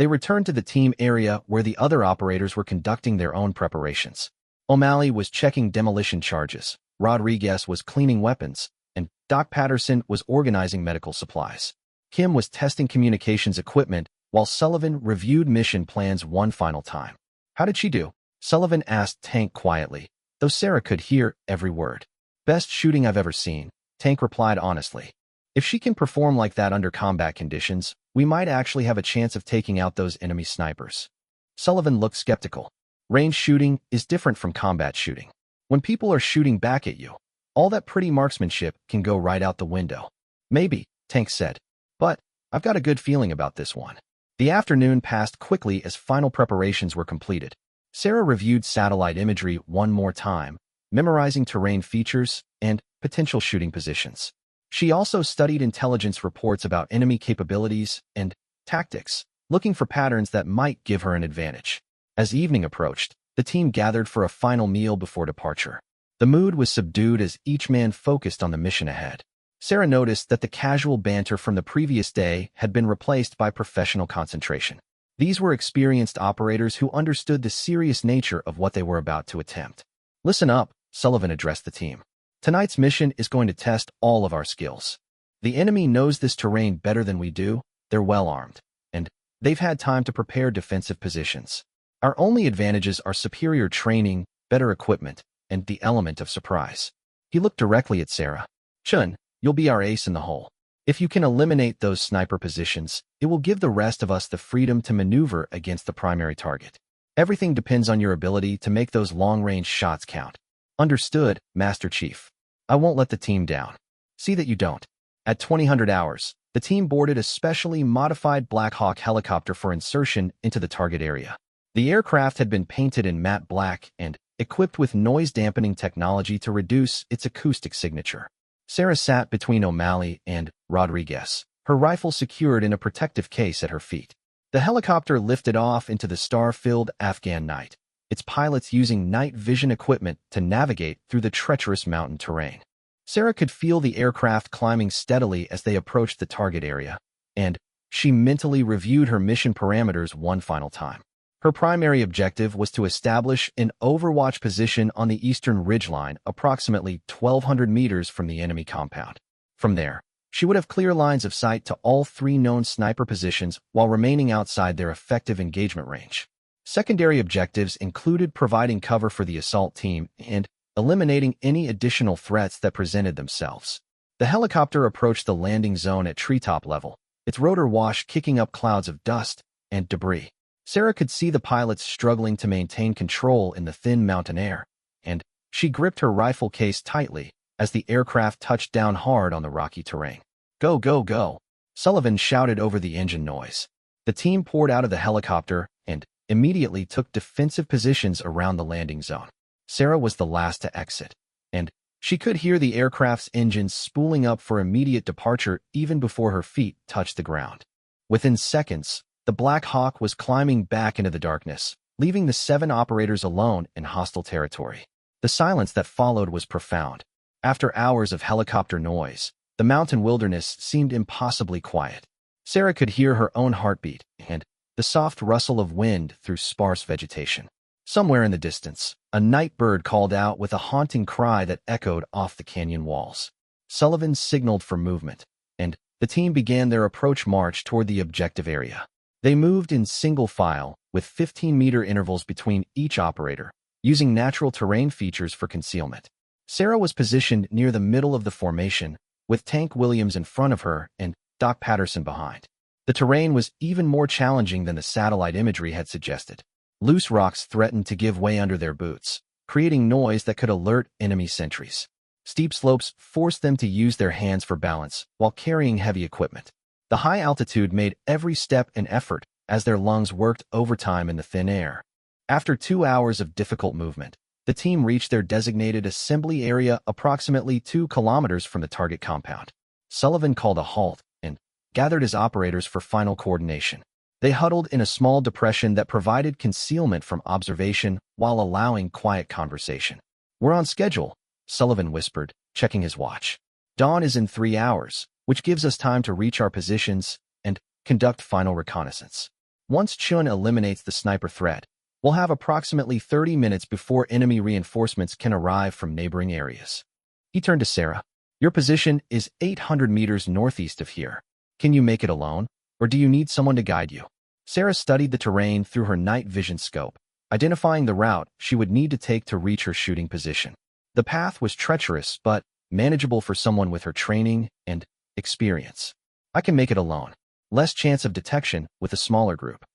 They returned to the team area where the other operators were conducting their own preparations. O'Malley was checking demolition charges, Rodriguez was cleaning weapons, and Doc Patterson was organizing medical supplies. Kim was testing communications equipment while Sullivan reviewed mission plans one final time. "How did she do?" Sullivan asked Tank quietly, though Sarah could hear every word. "Best shooting I've ever seen," Tank replied honestly. "If she can perform like that under combat conditions, we might actually have a chance of taking out those enemy snipers." Sullivan looked skeptical. Range shooting is different from combat shooting. When people are shooting back at you, all that pretty marksmanship can go right out the window. "Maybe," Tank said, "but I've got a good feeling about this one." The afternoon passed quickly as final preparations were completed. Sarah reviewed satellite imagery one more time, memorizing terrain features and potential shooting positions. She also studied intelligence reports about enemy capabilities and tactics, looking for patterns that might give her an advantage. As evening approached, the team gathered for a final meal before departure. The mood was subdued as each man focused on the mission ahead. Sarah noticed that the casual banter from the previous day had been replaced by professional concentration. These were experienced operators who understood the serious nature of what they were about to attempt. "Listen up," Sullivan addressed the team. "Tonight's mission is going to test all of our skills. The enemy knows this terrain better than we do, they're well armed, and they've had time to prepare defensive positions. Our only advantages are superior training, better equipment, and the element of surprise." He looked directly at Sarah. "Chun, you'll be our ace in the hole. If you can eliminate those sniper positions, it will give the rest of us the freedom to maneuver against the primary target. Everything depends on your ability to make those long-range shots count." "Understood, Master Chief. I won't let the team down." "See that you don't." At 2000 hours, the team boarded a specially modified Black Hawk helicopter for insertion into the target area. The aircraft had been painted in matte black and equipped with noise-dampening technology to reduce its acoustic signature. Sarah sat between O'Malley and Rodriguez, her rifle secured in a protective case at her feet. The helicopter lifted off into the star-filled Afghan night, its pilots using night vision equipment to navigate through the treacherous mountain terrain. Sarah could feel the aircraft climbing steadily as they approached the target area, and she mentally reviewed her mission parameters one final time. Her primary objective was to establish an overwatch position on the eastern ridgeline approximately 1,200 meters from the enemy compound. From there, she would have clear lines of sight to all three known sniper positions while remaining outside their effective engagement range. Secondary objectives included providing cover for the assault team and eliminating any additional threats that presented themselves. The helicopter approached the landing zone at treetop level, its rotor wash kicking up clouds of dust and debris. Sarah could see the pilots struggling to maintain control in the thin mountain air, and she gripped her rifle case tightly as the aircraft touched down hard on the rocky terrain. "Go, go, go!" Sullivan shouted over the engine noise. The team poured out of the helicopter and immediately took defensive positions around the landing zone. Sarah was the last to exit, and she could hear the aircraft's engines spooling up for immediate departure even before her feet touched the ground. Within seconds, the Black Hawk was climbing back into the darkness, leaving the 7 operators alone in hostile territory. The silence that followed was profound. After hours of helicopter noise, the mountain wilderness seemed impossibly quiet. Sarah could hear her own heartbeat and the soft rustle of wind through sparse vegetation. Somewhere in the distance, a night bird called out with a haunting cry that echoed off the canyon walls. Sullivan signaled for movement, and the team began their approach march toward the objective area. They moved in single file, with 15-meter intervals between each operator, using natural terrain features for concealment. Sarah was positioned near the middle of the formation, with Tank Williams in front of her and Doc Patterson behind. The terrain was even more challenging than the satellite imagery had suggested. Loose rocks threatened to give way under their boots, creating noise that could alert enemy sentries. Steep slopes forced them to use their hands for balance while carrying heavy equipment. The high altitude made every step an effort as their lungs worked overtime in the thin air. After 2 hours of difficult movement, the team reached their designated assembly area approximately 2 kilometers from the target compound. Sullivan called a halt and gathered his operators for final coordination. They huddled in a small depression that provided concealment from observation while allowing quiet conversation. "We're on schedule," Sullivan whispered, checking his watch. "Dawn is in 3 hours, which gives us time to reach our positions and conduct final reconnaissance. Once Chun eliminates the sniper threat, we'll have approximately 30 minutes before enemy reinforcements can arrive from neighboring areas. He turned to Sarah. Your position is 800 meters northeast of here. Can you make it alone, or do you need someone to guide you? Sarah studied the terrain through her night vision scope, identifying the route she would need to take to reach her shooting position. The path was treacherous, but manageable for someone with her training and experience. I can make it alone. Less chance of detection with a smaller group.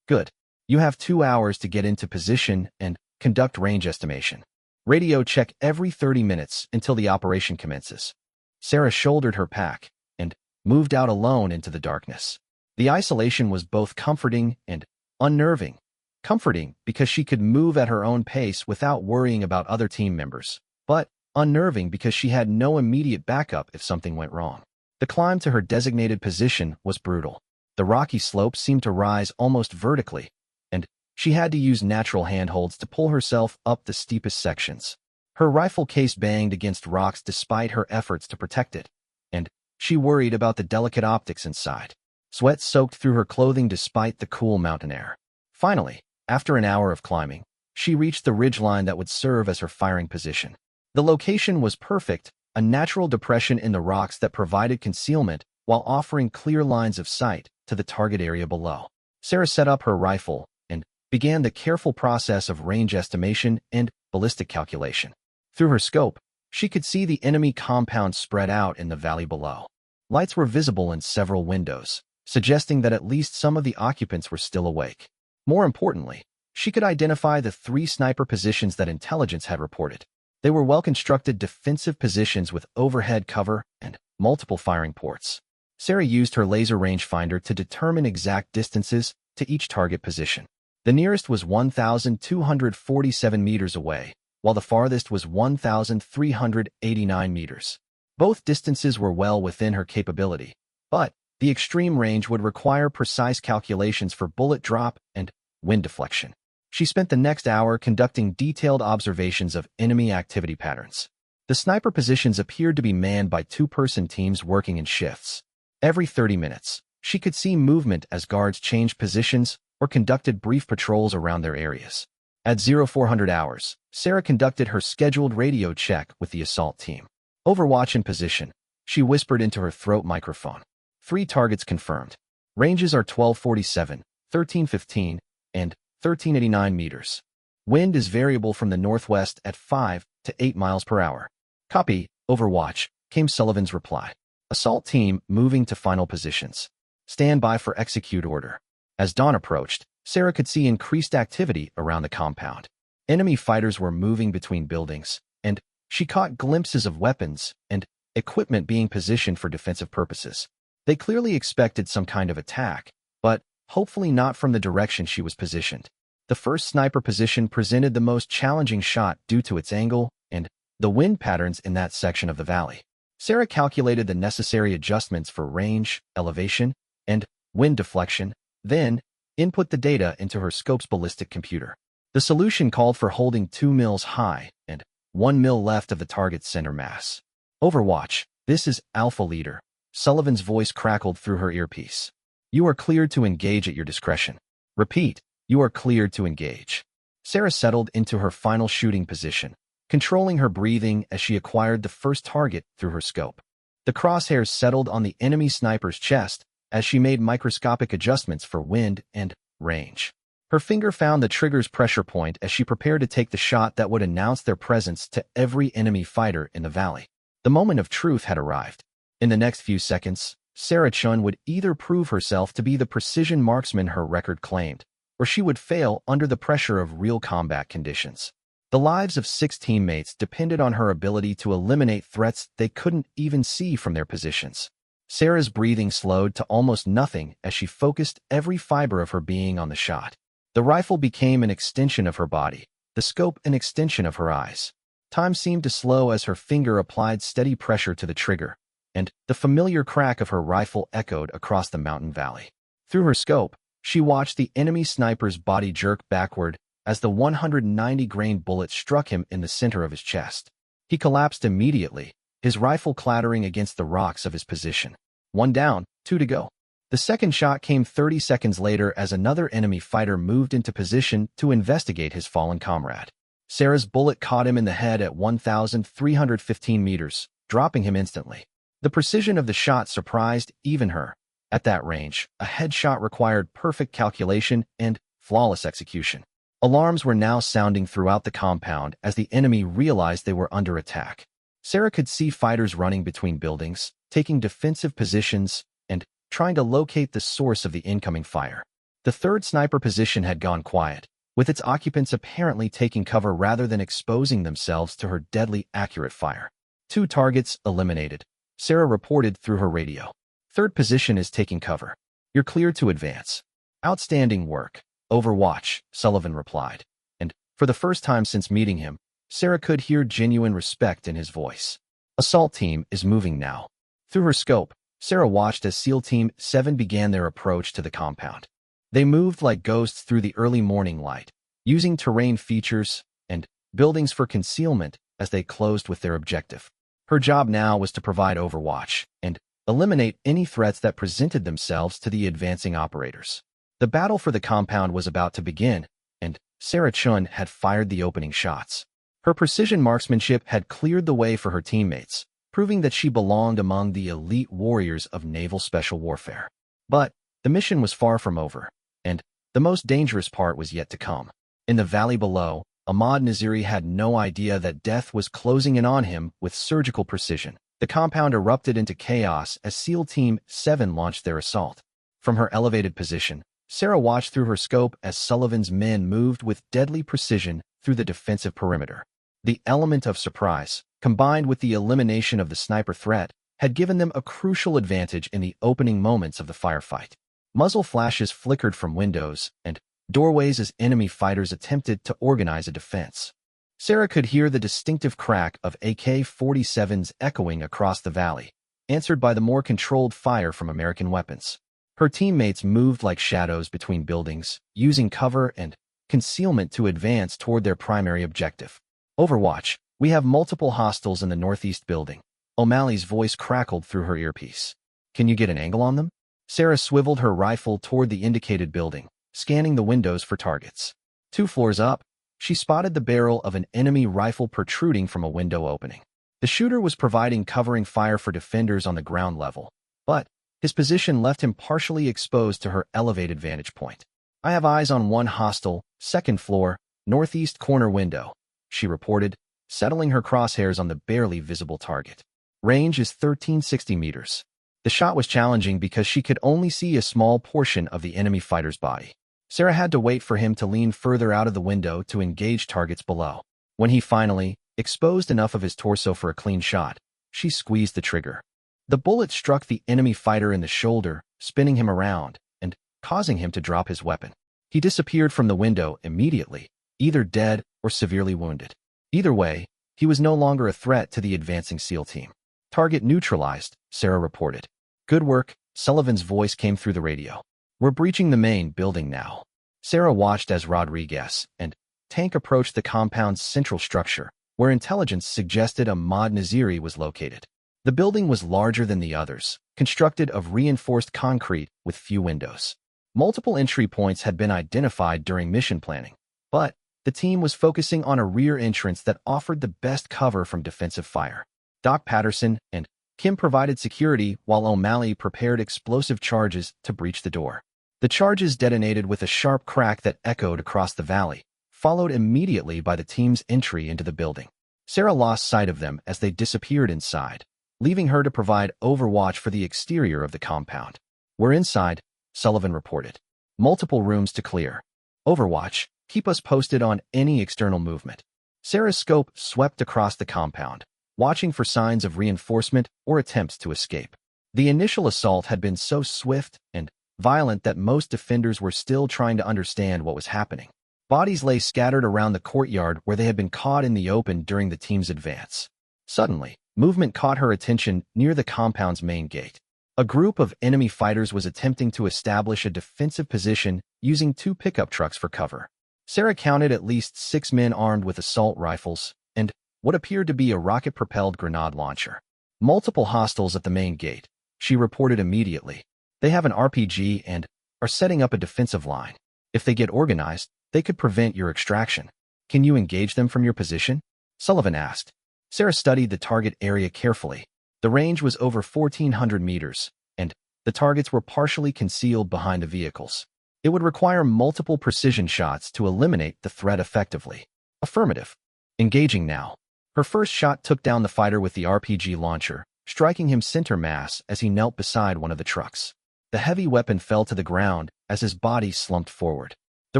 Good. You have 2 hours to get into position and conduct range estimation. Radio check every 30 minutes until the operation commences. Sarah shouldered her pack and moved out alone into the darkness. The isolation was both comforting and unnerving. Comforting because she could move at her own pace without worrying about other team members, but unnerving because she had no immediate backup if something went wrong. The climb to her designated position was brutal. The rocky slopes seemed to rise almost vertically, and she had to use natural handholds to pull herself up the steepest sections. Her rifle case banged against rocks despite her efforts to protect it, and she worried about the delicate optics inside. Sweat soaked through her clothing despite the cool mountain air. Finally, after an hour of climbing, she reached the ridgeline that would serve as her firing position. The location was perfect, a natural depression in the rocks that provided concealment while offering clear lines of sight to the target area below. Sarah set up her rifle and began the careful process of range estimation and ballistic calculation. Through her scope, she could see the enemy compound spread out in the valley below. Lights were visible in several windows, suggesting that at least some of the occupants were still awake. More importantly, she could identify the 3 sniper positions that intelligence had reported. They were well-constructed defensive positions with overhead cover and multiple firing ports. Sarah used her laser rangefinder to determine exact distances to each target position. The nearest was 1,247 meters away, while the farthest was 1,389 meters. Both distances were well within her capability, but the extreme range would require precise calculations for bullet drop and wind deflection. She spent the next hour conducting detailed observations of enemy activity patterns. The sniper positions appeared to be manned by 2-person teams working in shifts. Every 30 minutes, she could see movement as guards changed positions or conducted brief patrols around their areas. At 0400 hours, Sarah conducted her scheduled radio check with the assault team. Overwatch in position, she whispered into her throat microphone. 3 targets confirmed. Ranges are 1247, 1315, and 1389 meters. Wind is variable from the northwest at 5 to 8 miles per hour. Copy, Overwatch, came Sullivan's reply. Assault team moving to final positions. Stand by for execute order. As dawn approached, Sarah could see increased activity around the compound. Enemy fighters were moving between buildings, and she caught glimpses of weapons and equipment being positioned for defensive purposes. They clearly expected some kind of attack, but hopefully not from the direction she was positioned. The first sniper position presented the most challenging shot due to its angle and the wind patterns in that section of the valley. Sarah calculated the necessary adjustments for range, elevation, and wind deflection, then input the data into her scope's ballistic computer. The solution called for holding 2 mils high and 1 mil left of the target's center mass. Overwatch, this is Alpha Leader. Sullivan's voice crackled through her earpiece. You are cleared to engage at your discretion. Repeat, you are cleared to engage. Sarah settled into her final shooting position, controlling her breathing as she acquired the first target through her scope. The crosshairs settled on the enemy sniper's chest as she made microscopic adjustments for wind and range. Her finger found the trigger's pressure point as she prepared to take the shot that would announce their presence to every enemy fighter in the valley. The moment of truth had arrived. In the next few seconds, Sarah Chun would either prove herself to be the precision marksman her record claimed, or she would fail under the pressure of real combat conditions. The lives of 6 teammates depended on her ability to eliminate threats they couldn't even see from their positions. Sarah's breathing slowed to almost nothing as she focused every fiber of her being on the shot. The rifle became an extension of her body, the scope an extension of her eyes. Time seemed to slow as her finger applied steady pressure to the trigger, and the familiar crack of her rifle echoed across the mountain valley. Through her scope, she watched the enemy sniper's body jerk backward as the 190-grain bullet struck him in the center of his chest. He collapsed immediately, his rifle clattering against the rocks of his position. 1 down, 2 to go. The second shot came 30 seconds later as another enemy fighter moved into position to investigate his fallen comrade. Sarah's bullet caught him in the head at 1,315 meters, dropping him instantly. The precision of the shot surprised even her. At that range, a headshot required perfect calculation and flawless execution. Alarms were now sounding throughout the compound as the enemy realized they were under attack. Sarah could see fighters running between buildings, taking defensive positions, and trying to locate the source of the incoming fire. The third sniper position had gone quiet, with its occupants apparently taking cover rather than exposing themselves to her deadly accurate fire. 2 targets eliminated, Sarah reported through her radio. Third position is taking cover. You're clear to advance. Outstanding work. Overwatch, Sullivan replied. And, for the first time since meeting him, Sarah could hear genuine respect in his voice. Assault team is moving now. Through her scope, Sarah watched as SEAL Team 7 began their approach to the compound. They moved like ghosts through the early morning light, using terrain features and buildings for concealment as they closed with their objective. Her job now was to provide overwatch and eliminate any threats that presented themselves to the advancing operators. The battle for the compound was about to begin, and Sarah Chun had fired the opening shots. Her precision marksmanship had cleared the way for her teammates, proving that she belonged among the elite warriors of naval special warfare. But the mission was far from over, and the most dangerous part was yet to come. In the valley below, Ahmad Naziri had no idea that death was closing in on him with surgical precision. The compound erupted into chaos as SEAL Team 7 launched their assault. From her elevated position, Sarah watched through her scope as Sullivan's men moved with deadly precision through the defensive perimeter. The element of surprise, combined with the elimination of the sniper threat, had given them a crucial advantage in the opening moments of the firefight. Muzzle flashes flickered from windows and doorways as enemy fighters attempted to organize a defense. Sarah could hear the distinctive crack of AK-47s echoing across the valley, answered by the more controlled fire from American weapons. Her teammates moved like shadows between buildings, using cover and concealment to advance toward their primary objective. Overwatch, we have multiple hostiles in the northeast building. O'Malley's voice crackled through her earpiece. Can you get an angle on them? Sarah swiveled her rifle toward the indicated building, scanning the windows for targets. 2 floors up, she spotted the barrel of an enemy rifle protruding from a window opening. The shooter was providing covering fire for defenders on the ground level, but his position left him partially exposed to her elevated vantage point. I have eyes on one hostile, 2nd floor, northeast corner window, she reported, settling her crosshairs on the barely visible target. Range is 1,360 meters. The shot was challenging because she could only see a small portion of the enemy fighter's body. Sarah had to wait for him to lean further out of the window to engage targets below. When he finally exposed enough of his torso for a clean shot, she squeezed the trigger. The bullet struck the enemy fighter in the shoulder, spinning him around and causing him to drop his weapon. He disappeared from the window immediately, either dead or severely wounded. Either way, he was no longer a threat to the advancing SEAL team. Target neutralized, Sarah reported. Good work, Sullivan's voice came through the radio. We're breaching the main building now. Sarah watched as Rodriguez and Tank approached the compound's central structure, where intelligence suggested Ahmad Naziri was located. The building was larger than the others, constructed of reinforced concrete with few windows. Multiple entry points had been identified during mission planning, but the team was focusing on a rear entrance that offered the best cover from defensive fire. Doc Patterson and Kim provided security while O'Malley prepared explosive charges to breach the door. The charges detonated with a sharp crack that echoed across the valley, followed immediately by the team's entry into the building. Sarah lost sight of them as they disappeared inside, leaving her to provide overwatch for the exterior of the compound. We're inside, Sullivan reported. Multiple rooms to clear. Overwatch, keep us posted on any external movement. Sarah's scope swept across the compound, watching for signs of reinforcement or attempts to escape. The initial assault had been so swift and violent that most defenders were still trying to understand what was happening. Bodies lay scattered around the courtyard where they had been caught in the open during the team's advance. Suddenly, movement caught her attention near the compound's main gate. A group of enemy fighters was attempting to establish a defensive position using 2 pickup trucks for cover. Sarah counted at least 6 men armed with assault rifles and what appeared to be a rocket-propelled grenade launcher. Multiple hostiles at the main gate, she reported immediately. They have an RPG and are setting up a defensive line. If they get organized, they could prevent your extraction. Can you engage them from your position? Sullivan asked. Sarah studied the target area carefully. The range was over 1,400 meters, and the targets were partially concealed behind the vehicles. It would require multiple precision shots to eliminate the threat effectively. Affirmative. Engaging now. Her first shot took down the fighter with the RPG launcher, striking him center mass as he knelt beside one of the trucks. The heavy weapon fell to the ground as his body slumped forward. The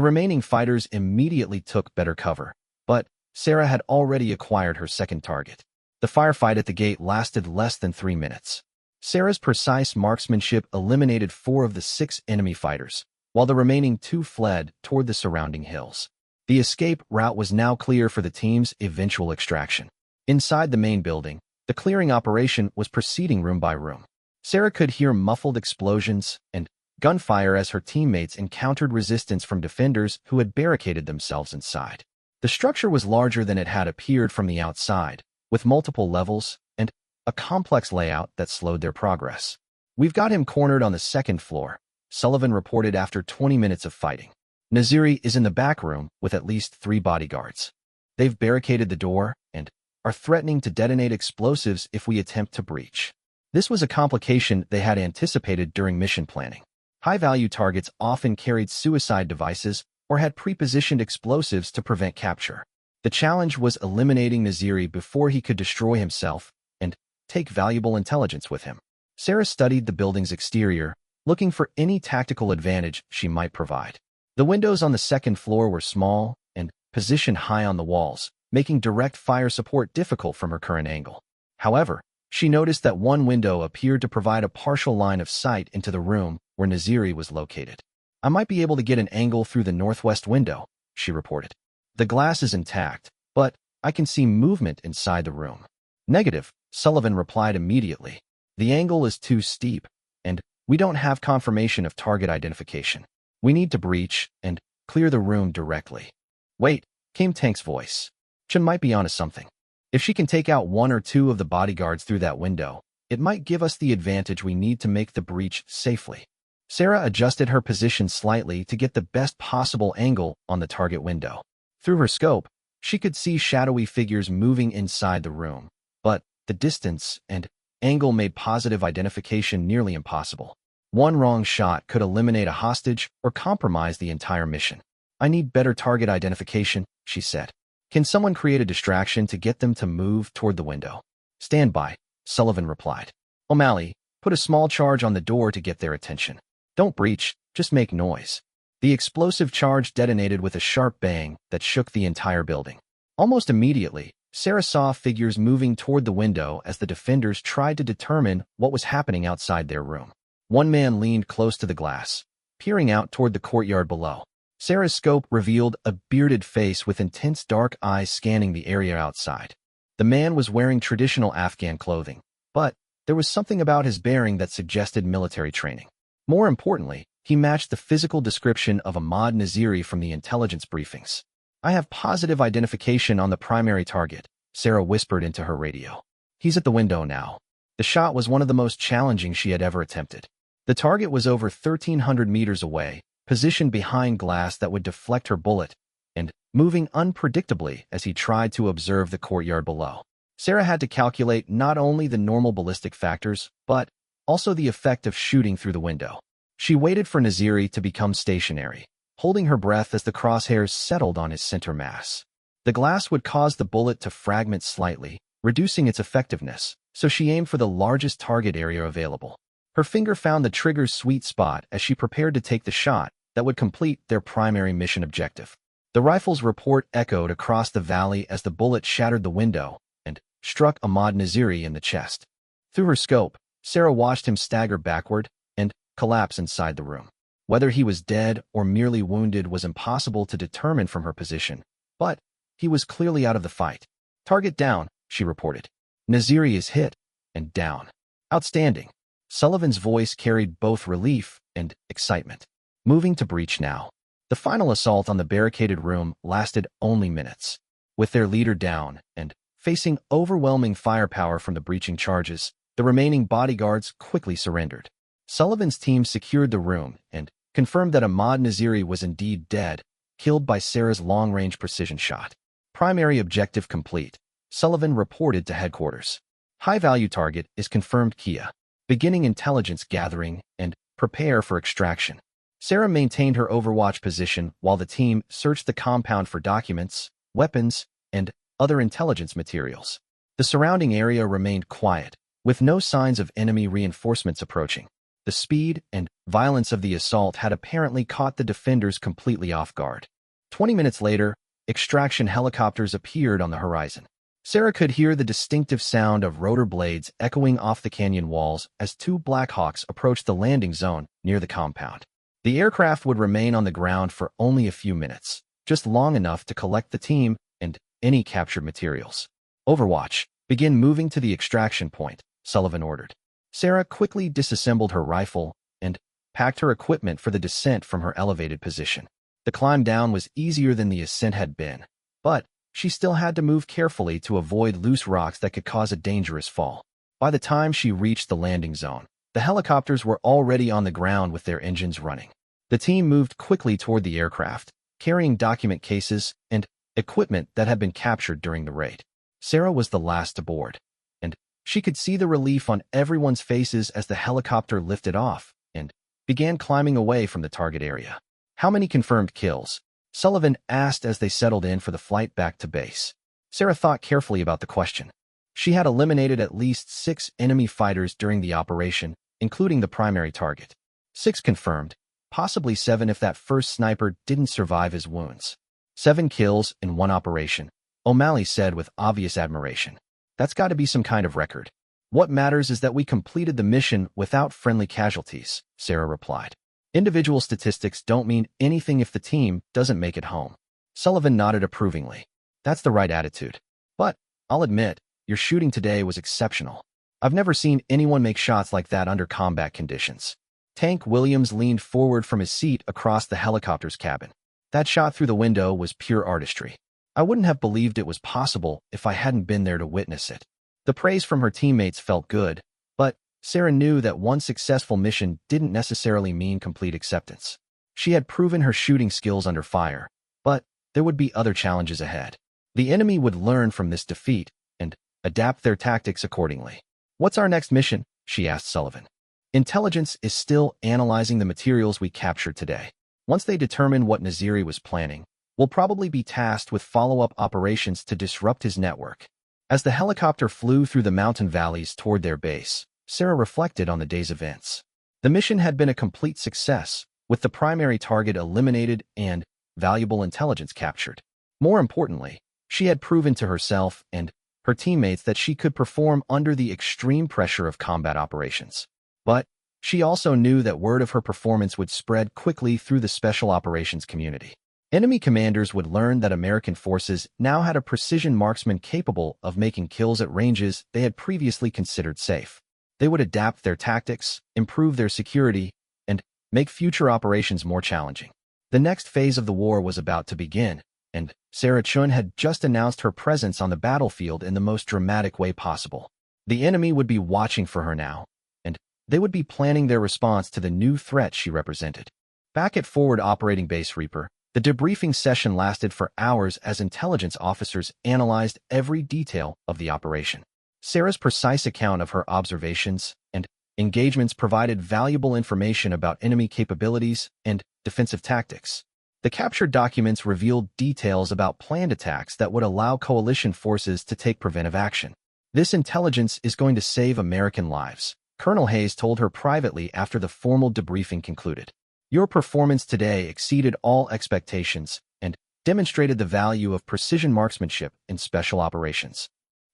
remaining fighters immediately took better cover, but Sarah had already acquired her second target. The firefight at the gate lasted less than 3 minutes. Sarah's precise marksmanship eliminated 4 of the 6 enemy fighters, while the remaining 2 fled toward the surrounding hills. The escape route was now clear for the team's eventual extraction. Inside the main building, the clearing operation was proceeding room by room. Sarah could hear muffled explosions and gunfire as her teammates encountered resistance from defenders who had barricaded themselves inside. The structure was larger than it had appeared from the outside, with multiple levels and a complex layout that slowed their progress. We've got him cornered on the second floor, Sullivan reported after 20 minutes of fighting. Naziri is in the back room with at least 3 bodyguards. They've barricaded the door and are threatening to detonate explosives if we attempt to breach. This was a complication they had anticipated during mission planning. High-value targets often carried suicide devices or had pre-positioned explosives to prevent capture. The challenge was eliminating Naziri before he could destroy himself and take valuable intelligence with him. Sarah studied the building's exterior, looking for any tactical advantage she might provide. The windows on the second floor were small and positioned high on the walls, making direct fire support difficult from her current angle. However, she noticed that one window appeared to provide a partial line of sight into the room where Naziri was located. I might be able to get an angle through the northwest window, she reported. The glass is intact, but I can see movement inside the room. Negative, Sullivan replied immediately. The angle is too steep, and we don't have confirmation of target identification. We need to breach and clear the room directly. Wait, came Tank's voice. Chen might be onto something. If she can take out 1 or 2 of the bodyguards through that window, it might give us the advantage we need to make the breach safely. Sarah adjusted her position slightly to get the best possible angle on the target window. Through her scope, she could see shadowy figures moving inside the room, but the distance and angle made positive identification nearly impossible. One wrong shot could eliminate a hostage or compromise the entire mission. I need better target identification, she said. Can someone create a distraction to get them to move toward the window? Stand by, Sullivan replied. O'Malley, put a small charge on the door to get their attention. Don't breach, just make noise. The explosive charge detonated with a sharp bang that shook the entire building. Almost immediately, Sarah saw figures moving toward the window as the defenders tried to determine what was happening outside their room. One man leaned close to the glass, peering out toward the courtyard below. Sarah's scope revealed a bearded face with intense dark eyes scanning the area outside. The man was wearing traditional Afghan clothing, but there was something about his bearing that suggested military training. More importantly, he matched the physical description of Ahmad Naziri from the intelligence briefings. I have positive identification on the primary target, Sarah whispered into her radio. He's at the window now. The shot was one of the most challenging she had ever attempted. The target was over 1,300 meters away, positioned behind glass that would deflect her bullet, and moving unpredictably as he tried to observe the courtyard below. Sarah had to calculate not only the normal ballistic factors, but also the effect of shooting through the window. She waited for Naziri to become stationary, holding her breath as the crosshairs settled on his center mass. The glass would cause the bullet to fragment slightly, reducing its effectiveness, so she aimed for the largest target area available. Her finger found the trigger's sweet spot as she prepared to take the shot that would complete their primary mission objective. The rifle's report echoed across the valley as the bullet shattered the window and struck Ahmad Naziri in the chest. Through her scope, Sarah watched him stagger backward and collapse inside the room. Whether he was dead or merely wounded was impossible to determine from her position, but he was clearly out of the fight. Target down, she reported. Naziri is hit and down. Outstanding. Sullivan's voice carried both relief and excitement. Moving to breach now. The final assault on the barricaded room lasted only minutes. With their leader down and facing overwhelming firepower from the breaching charges, the remaining bodyguards quickly surrendered. Sullivan's team secured the room and confirmed that Ahmad Naziri was indeed dead, killed by Sarah's long-range precision shot. Primary objective complete, Sullivan reported to headquarters. High-value target is confirmed Kia. Beginning intelligence gathering and prepare for extraction. Sarah maintained her overwatch position while the team searched the compound for documents, weapons, and other intelligence materials. The surrounding area remained quiet, with no signs of enemy reinforcements approaching. The speed and violence of the assault had apparently caught the defenders completely off guard. 20 minutes later, extraction helicopters appeared on the horizon. Sarah could hear the distinctive sound of rotor blades echoing off the canyon walls as two Blackhawks approached the landing zone near the compound. The aircraft would remain on the ground for only a few minutes, just long enough to collect the team and any captured materials. Overwatch, begin moving to the extraction point, Sullivan ordered. Sarah quickly disassembled her rifle and packed her equipment for the descent from her elevated position. The climb down was easier than the ascent had been, but she still had to move carefully to avoid loose rocks that could cause a dangerous fall. By the time she reached the landing zone, the helicopters were already on the ground with their engines running. The team moved quickly toward the aircraft, carrying document cases and equipment that had been captured during the raid. Sarah was the last to board, and she could see the relief on everyone's faces as the helicopter lifted off and began climbing away from the target area. How many confirmed kills? Sullivan asked as they settled in for the flight back to base. Sarah thought carefully about the question. She had eliminated at least 6 enemy fighters during the operation, including the primary target. 6 confirmed, possibly 7 if that first sniper didn't survive his wounds. 7 kills in one operation, O'Malley said with obvious admiration. That's got to be some kind of record. What matters is that we completed the mission without friendly casualties, Sarah replied. Individual statistics don't mean anything if the team doesn't make it home. Sullivan nodded approvingly. That's the right attitude. But, I'll admit, your shooting today was exceptional. I've never seen anyone make shots like that under combat conditions. Tank Williams leaned forward from his seat across the helicopter's cabin. That shot through the window was pure artistry. I wouldn't have believed it was possible if I hadn't been there to witness it. The praise from her teammates felt good, but Sarah knew that one successful mission didn't necessarily mean complete acceptance. She had proven her shooting skills under fire, but there would be other challenges ahead. The enemy would learn from this defeat and adapt their tactics accordingly. What's our next mission? She asked Sullivan. Intelligence is still analyzing the materials we captured today. Once they determine what Naziri was planning, we'll probably be tasked with follow-up operations to disrupt his network. As the helicopter flew through the mountain valleys toward their base, Sarah reflected on the day's events. The mission had been a complete success, with the primary target eliminated and valuable intelligence captured. More importantly, she had proven to herself and her teammates that she could perform under the extreme pressure of combat operations. But she also knew that word of her performance would spread quickly through the special operations community. Enemy commanders would learn that American forces now had a precision marksman capable of making kills at ranges they had previously considered safe. They would adapt their tactics, improve their security, and make future operations more challenging. The next phase of the war was about to begin, and Sarah Chun had just announced her presence on the battlefield in the most dramatic way possible. The enemy would be watching for her now, and they would be planning their response to the new threat she represented. Back at Forward Operating Base Reaper, the debriefing session lasted for hours as intelligence officers analyzed every detail of the operation. Sarah's precise account of her observations and engagements provided valuable information about enemy capabilities and defensive tactics. The captured documents revealed details about planned attacks that would allow coalition forces to take preventive action. This intelligence is going to save American lives, Colonel Hayes told her privately after the formal debriefing concluded. Your performance today exceeded all expectations and demonstrated the value of precision marksmanship in special operations.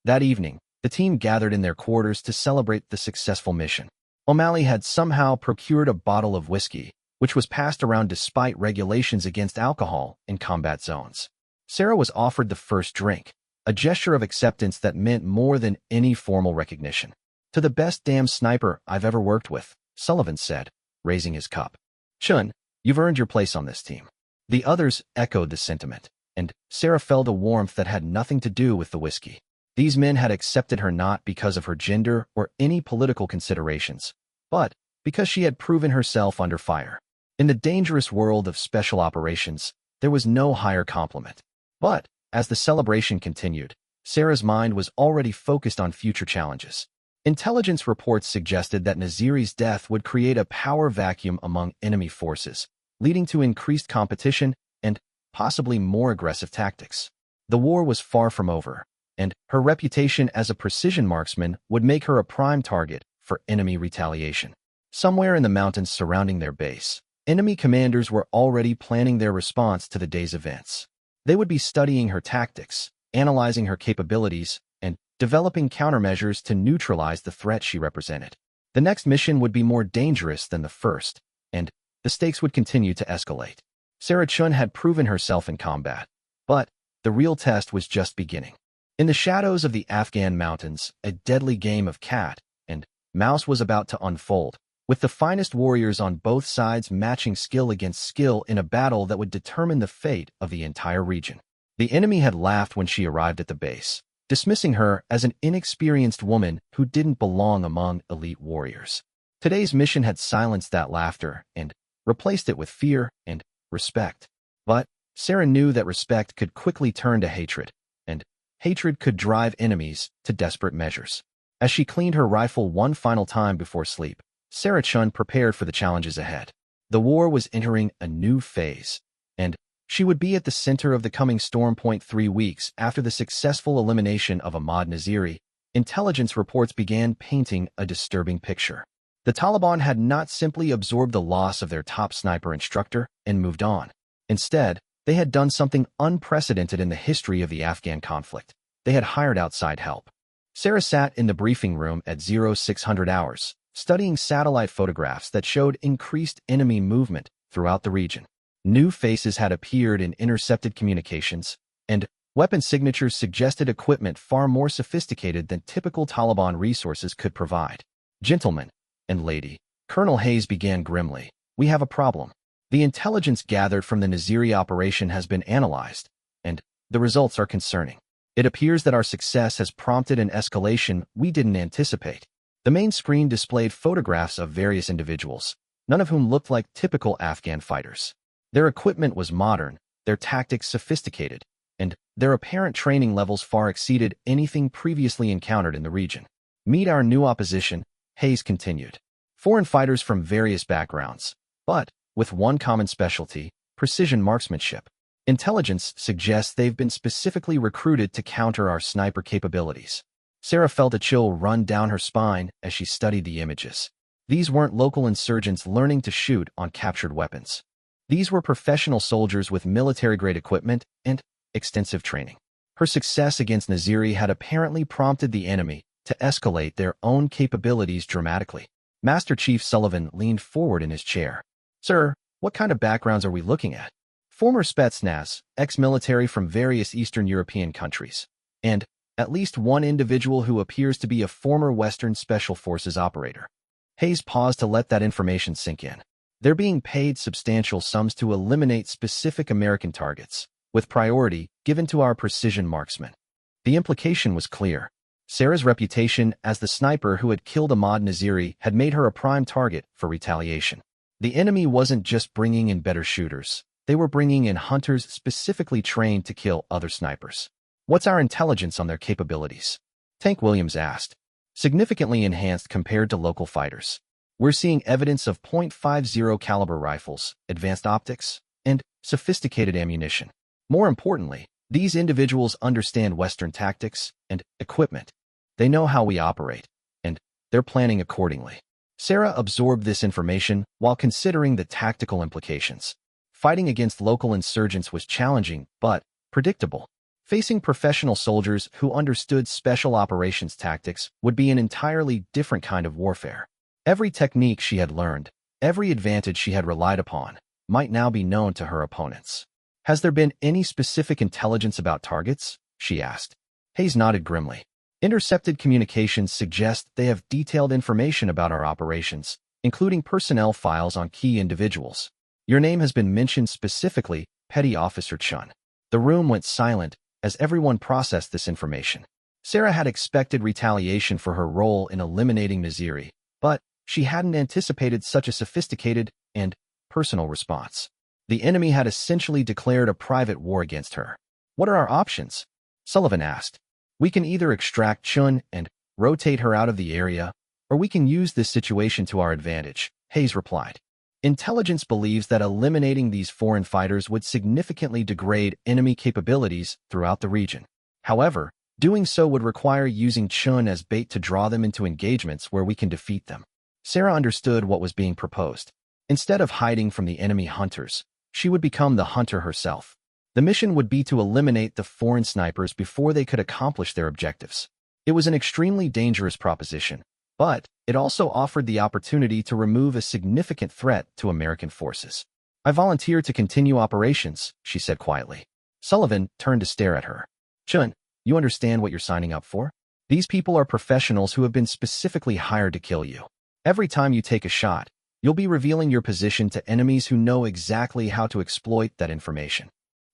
That evening, the team gathered in their quarters to celebrate the successful mission. O'Malley had somehow procured a bottle of whiskey, which was passed around despite regulations against alcohol in combat zones. Sarah was offered the first drink, a gesture of acceptance that meant more than any formal recognition. To the best damn sniper I've ever worked with, Sullivan said, raising his cup. Chun, you've earned your place on this team. The others echoed the sentiment, and Sarah felt a warmth that had nothing to do with the whiskey. These men had accepted her not because of her gender or any political considerations, but because she had proven herself under fire. In the dangerous world of special operations, there was no higher compliment. But, as the celebration continued, Sarah's mind was already focused on future challenges. Intelligence reports suggested that Naziri's death would create a power vacuum among enemy forces, leading to increased competition and possibly more aggressive tactics. The war was far from over, and her reputation as a precision marksman would make her a prime target for enemy retaliation. Somewhere in the mountains surrounding their base, enemy commanders were already planning their response to the day's events. They would be studying her tactics, analyzing her capabilities, and developing countermeasures to neutralize the threat she represented. The next mission would be more dangerous than the first, and the stakes would continue to escalate. Sarah Chun had proven herself in combat, but the real test was just beginning. In the shadows of the Afghan mountains, a deadly game of cat and mouse was about to unfold, with the finest warriors on both sides matching skill against skill in a battle that would determine the fate of the entire region. The enemy had laughed when she arrived at the base, dismissing her as an inexperienced woman who didn't belong among elite warriors. Today's mission had silenced that laughter and replaced it with fear and respect. But Sarah knew that respect could quickly turn to hatred, and hatred could drive enemies to desperate measures. As she cleaned her rifle one final time before sleep, Sarah Chun prepared for the challenges ahead. The war was entering a new phase, and she would be at the center of the coming storm. 3 weeks after the successful elimination of Ahmad Naziri, intelligence reports began painting a disturbing picture. The Taliban had not simply absorbed the loss of their top sniper instructor and moved on. Instead, they had done something unprecedented in the history of the Afghan conflict. They had hired outside help. Sarah sat in the briefing room at 0600 hours, studying satellite photographs that showed increased enemy movement throughout the region. New faces had appeared in intercepted communications, and weapon signatures suggested equipment far more sophisticated than typical Taliban resources could provide. "Gentlemen and lady," Colonel Hayes began grimly, "we have a problem. The intelligence gathered from the Naziri operation has been analyzed, and the results are concerning. It appears that our success has prompted an escalation we didn't anticipate." The main screen displayed photographs of various individuals, none of whom looked like typical Afghan fighters. Their equipment was modern, their tactics sophisticated, and their apparent training levels far exceeded anything previously encountered in the region. "Meet our new opposition," Hayes continued. "Foreign fighters from various backgrounds, but with one common specialty: precision marksmanship. Intelligence suggests they've been specifically recruited to counter our sniper capabilities." Sarah felt a chill run down her spine as she studied the images. These weren't local insurgents learning to shoot on captured weapons. These were professional soldiers with military-grade equipment and extensive training. Her success against Naziri had apparently prompted the enemy to escalate their own capabilities dramatically. Master Chief Sullivan leaned forward in his chair. "Sir, what kind of backgrounds are we looking at?" "Former Spetsnaz, ex-military from various Eastern European countries, and at least one individual who appears to be a former Western Special Forces operator." Hayes paused to let that information sink in. "They're being paid substantial sums to eliminate specific American targets, with priority given to our precision marksmen." The implication was clear. Sarah's reputation as the sniper who had killed Ahmad Naziri had made her a prime target for retaliation. The enemy wasn't just bringing in better shooters, they were bringing in hunters specifically trained to kill other snipers. "What's our intelligence on their capabilities?" Tank Williams asked. "Significantly enhanced compared to local fighters. We're seeing evidence of .50 caliber rifles, advanced optics, and sophisticated ammunition. More importantly, these individuals understand Western tactics and equipment. They know how we operate, and they're planning accordingly." Sarah absorbed this information while considering the tactical implications. Fighting against local insurgents was challenging, but predictable. Facing professional soldiers who understood special operations tactics would be an entirely different kind of warfare. Every technique she had learned, every advantage she had relied upon, might now be known to her opponents. "Has there been any specific intelligence about targets?" she asked. Hayes nodded grimly. "Intercepted communications suggest they have detailed information about our operations, including personnel files on key individuals. Your name has been mentioned specifically, Petty Officer Chun." The room went silent as everyone processed this information. Sarah had expected retaliation for her role in eliminating Naziri, but She hadn't anticipated such a sophisticated and personal response. The enemy had essentially declared a private war against her. What are our options? Sullivan asked. We can either extract Chun and rotate her out of the area, or we can use this situation to our advantage, Hayes replied. Intelligence believes that eliminating these foreign fighters would significantly degrade enemy capabilities throughout the region. However, doing so would require using Chun as bait to draw them into engagements where we can defeat them. Sarah understood what was being proposed. Instead of hiding from the enemy hunters, she would become the hunter herself. The mission would be to eliminate the foreign snipers before they could accomplish their objectives. It was an extremely dangerous proposition, but it also offered the opportunity to remove a significant threat to American forces. I volunteer to continue operations, she said quietly. Sullivan turned to stare at her. Chun, you understand what you're signing up for? These people are professionals who have been specifically hired to kill you. Every time you take a shot, you'll be revealing your position to enemies who know exactly how to exploit that information.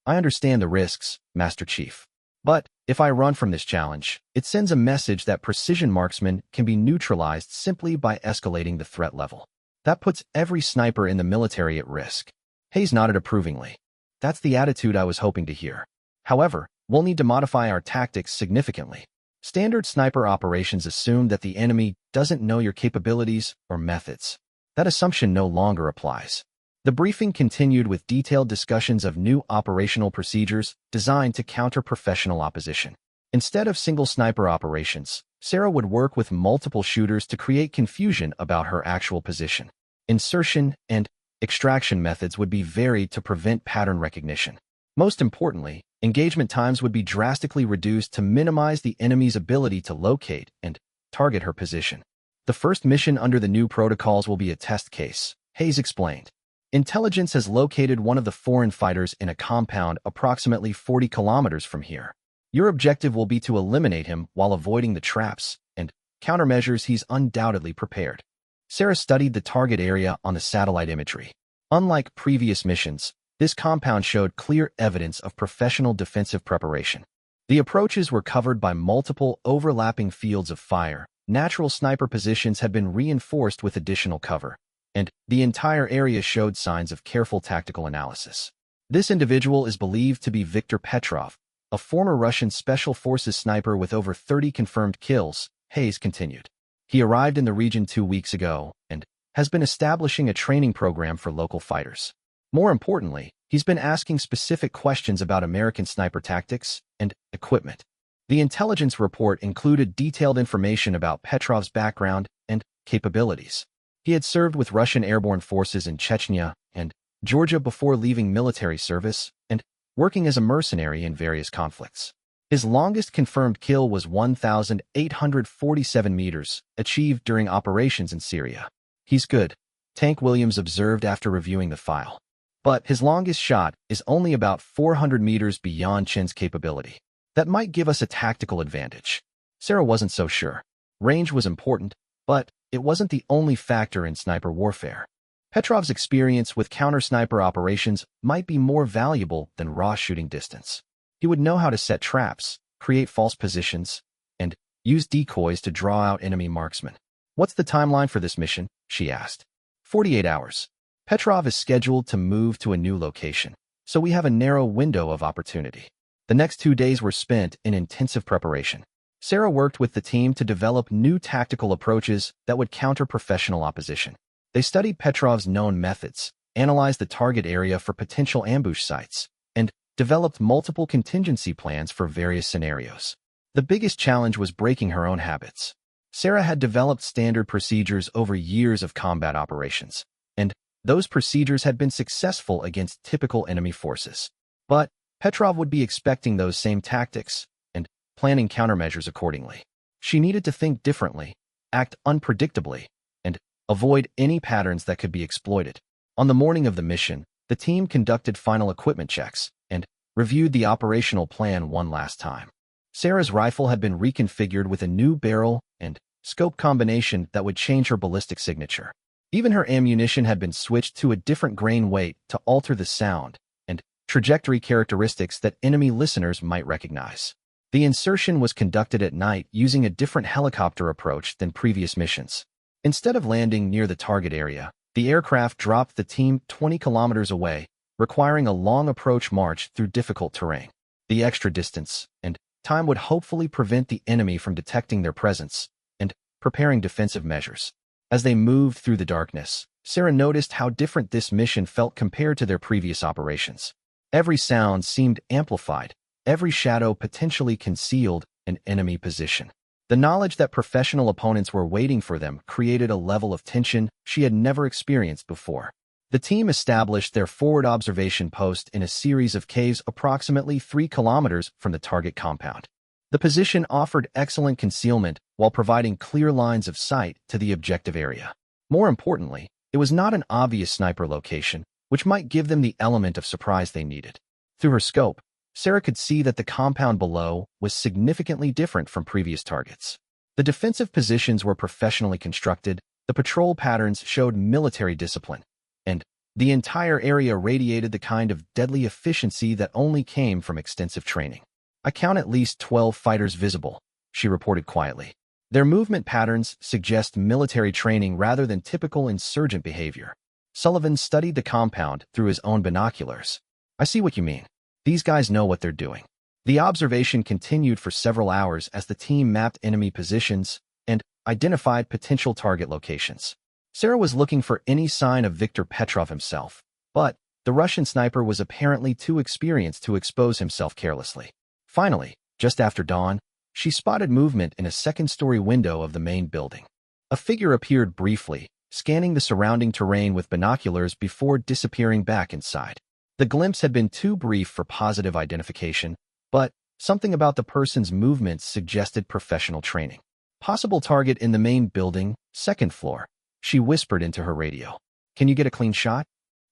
I understand the risks, Master Chief. But if I run from this challenge, it sends a message that precision marksmen can be neutralized simply by escalating the threat level. That puts every sniper in the military at risk. Hayes nodded approvingly. That's the attitude I was hoping to hear. However, we'll need to modify our tactics significantly. Standard sniper operations assume that the enemy doesn't know your capabilities or methods. That assumption no longer applies. The briefing continued with detailed discussions of new operational procedures designed to counter professional opposition. Instead of single sniper operations, Sarah would work with multiple shooters to create confusion about her actual position. Insertion and extraction methods would be varied to prevent pattern recognition. Most importantly, engagement times would be drastically reduced to minimize the enemy's ability to locate and target her position. The first mission under the new protocols will be a test case, Hayes explained. Intelligence has located one of the foreign fighters in a compound approximately 40 kilometers from here. Your objective will be to eliminate him while avoiding the traps and countermeasures he's undoubtedly prepared. Sarah studied the target area on the satellite imagery. Unlike previous missions, this compound showed clear evidence of professional defensive preparation. The approaches were covered by multiple overlapping fields of fire. Natural sniper positions had been reinforced with additional cover, and the entire area showed signs of careful tactical analysis. This individual is believed to be Viktor Petrov, a former Russian Special Forces sniper with over 30 confirmed kills, Hayes continued. He arrived in the region 2 weeks ago and has been establishing a training program for local fighters. More importantly, he's been asking specific questions about American sniper tactics and equipment. The intelligence report included detailed information about Petrov's background and capabilities. He had served with Russian airborne forces in Chechnya and Georgia before leaving military service and working as a mercenary in various conflicts. His longest confirmed kill was 1,847 meters, achieved during operations in Syria. He's good, Tank Williams observed after reviewing the file. But his longest shot is only about 400 meters beyond Chen's capability. That might give us a tactical advantage. Sarah wasn't so sure. Range was important, but it wasn't the only factor in sniper warfare. Petrov's experience with counter-sniper operations might be more valuable than raw shooting distance. He would know how to set traps, create false positions, and use decoys to draw out enemy marksmen. What's the timeline for this mission? She asked. 48 hours. Petrov is scheduled to move to a new location, so we have a narrow window of opportunity. The next 2 days were spent in intensive preparation. Sarah worked with the team to develop new tactical approaches that would counter professional opposition. They studied Petrov's known methods, analyzed the target area for potential ambush sites, and developed multiple contingency plans for various scenarios. The biggest challenge was breaking her own habits. Sarah had developed standard procedures over years of combat operations, and those procedures had been successful against typical enemy forces. But Petrov would be expecting those same tactics and planning countermeasures accordingly. She needed to think differently, act unpredictably, and avoid any patterns that could be exploited. On the morning of the mission, the team conducted final equipment checks and reviewed the operational plan one last time. Sarah's rifle had been reconfigured with a new barrel and scope combination that would change her ballistic signature. Even her ammunition had been switched to a different grain weight to alter the sound and trajectory characteristics that enemy listeners might recognize. The insertion was conducted at night using a different helicopter approach than previous missions. Instead of landing near the target area, the aircraft dropped the team 20 kilometers away, requiring a long approach march through difficult terrain. The extra distance and time would hopefully prevent the enemy from detecting their presence and preparing defensive measures. As they moved through the darkness, Sarah noticed how different this mission felt compared to their previous operations. Every sound seemed amplified, every shadow potentially concealed an enemy position. The knowledge that professional opponents were waiting for them created a level of tension she had never experienced before. The team established their forward observation post in a series of caves approximately 3 kilometers from the target compound. The position offered excellent concealment while providing clear lines of sight to the objective area. More importantly, it was not an obvious sniper location, which might give them the element of surprise they needed. Through her scope, Sarah could see that the compound below was significantly different from previous targets. The defensive positions were professionally constructed, the patrol patterns showed military discipline, and the entire area radiated the kind of deadly efficiency that only came from extensive training. "I count at least 12 fighters visible," she reported quietly. "Their movement patterns suggest military training rather than typical insurgent behavior." Sullivan studied the compound through his own binoculars. "I see what you mean. These guys know what they're doing." The observation continued for several hours as the team mapped enemy positions and identified potential target locations. Sarah was looking for any sign of Viktor Petrov himself, but the Russian sniper was apparently too experienced to expose himself carelessly. Finally, just after dawn, she spotted movement in a second-story window of the main building. A figure appeared briefly, scanning the surrounding terrain with binoculars before disappearing back inside. The glimpse had been too brief for positive identification, but something about the person's movements suggested professional training. "Possible target in the main building, second floor," she whispered into her radio. "Can you get a clean shot?"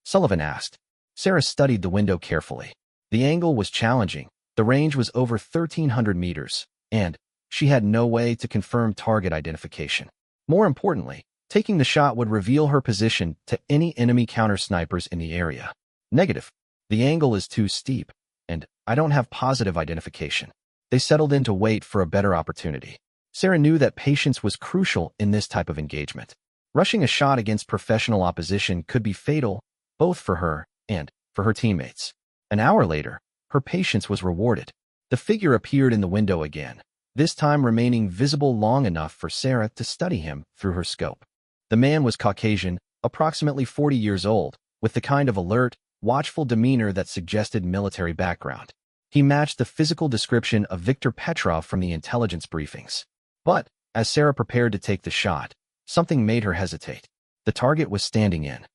Sullivan asked. Sarah studied the window carefully. The angle was challenging, the range was over 1,300 meters, and she had no way to confirm target identification. More importantly, taking the shot would reveal her position to any enemy counter-snipers in the area. "Negative. The angle is too steep, and I don't have positive identification." They settled in to wait for a better opportunity. Sarah knew that patience was crucial in this type of engagement. Rushing a shot against professional opposition could be fatal, both for her and for her teammates. An hour later, her patience was rewarded. The figure appeared in the window again, this time remaining visible long enough for Sarah to study him through her scope. The man was Caucasian, approximately 40 years old, with the kind of alert, watchful demeanor that suggested military background. He matched the physical description of Viktor Petrov from the intelligence briefings. But, as Sarah prepared to take the shot, something made her hesitate. The target was standing in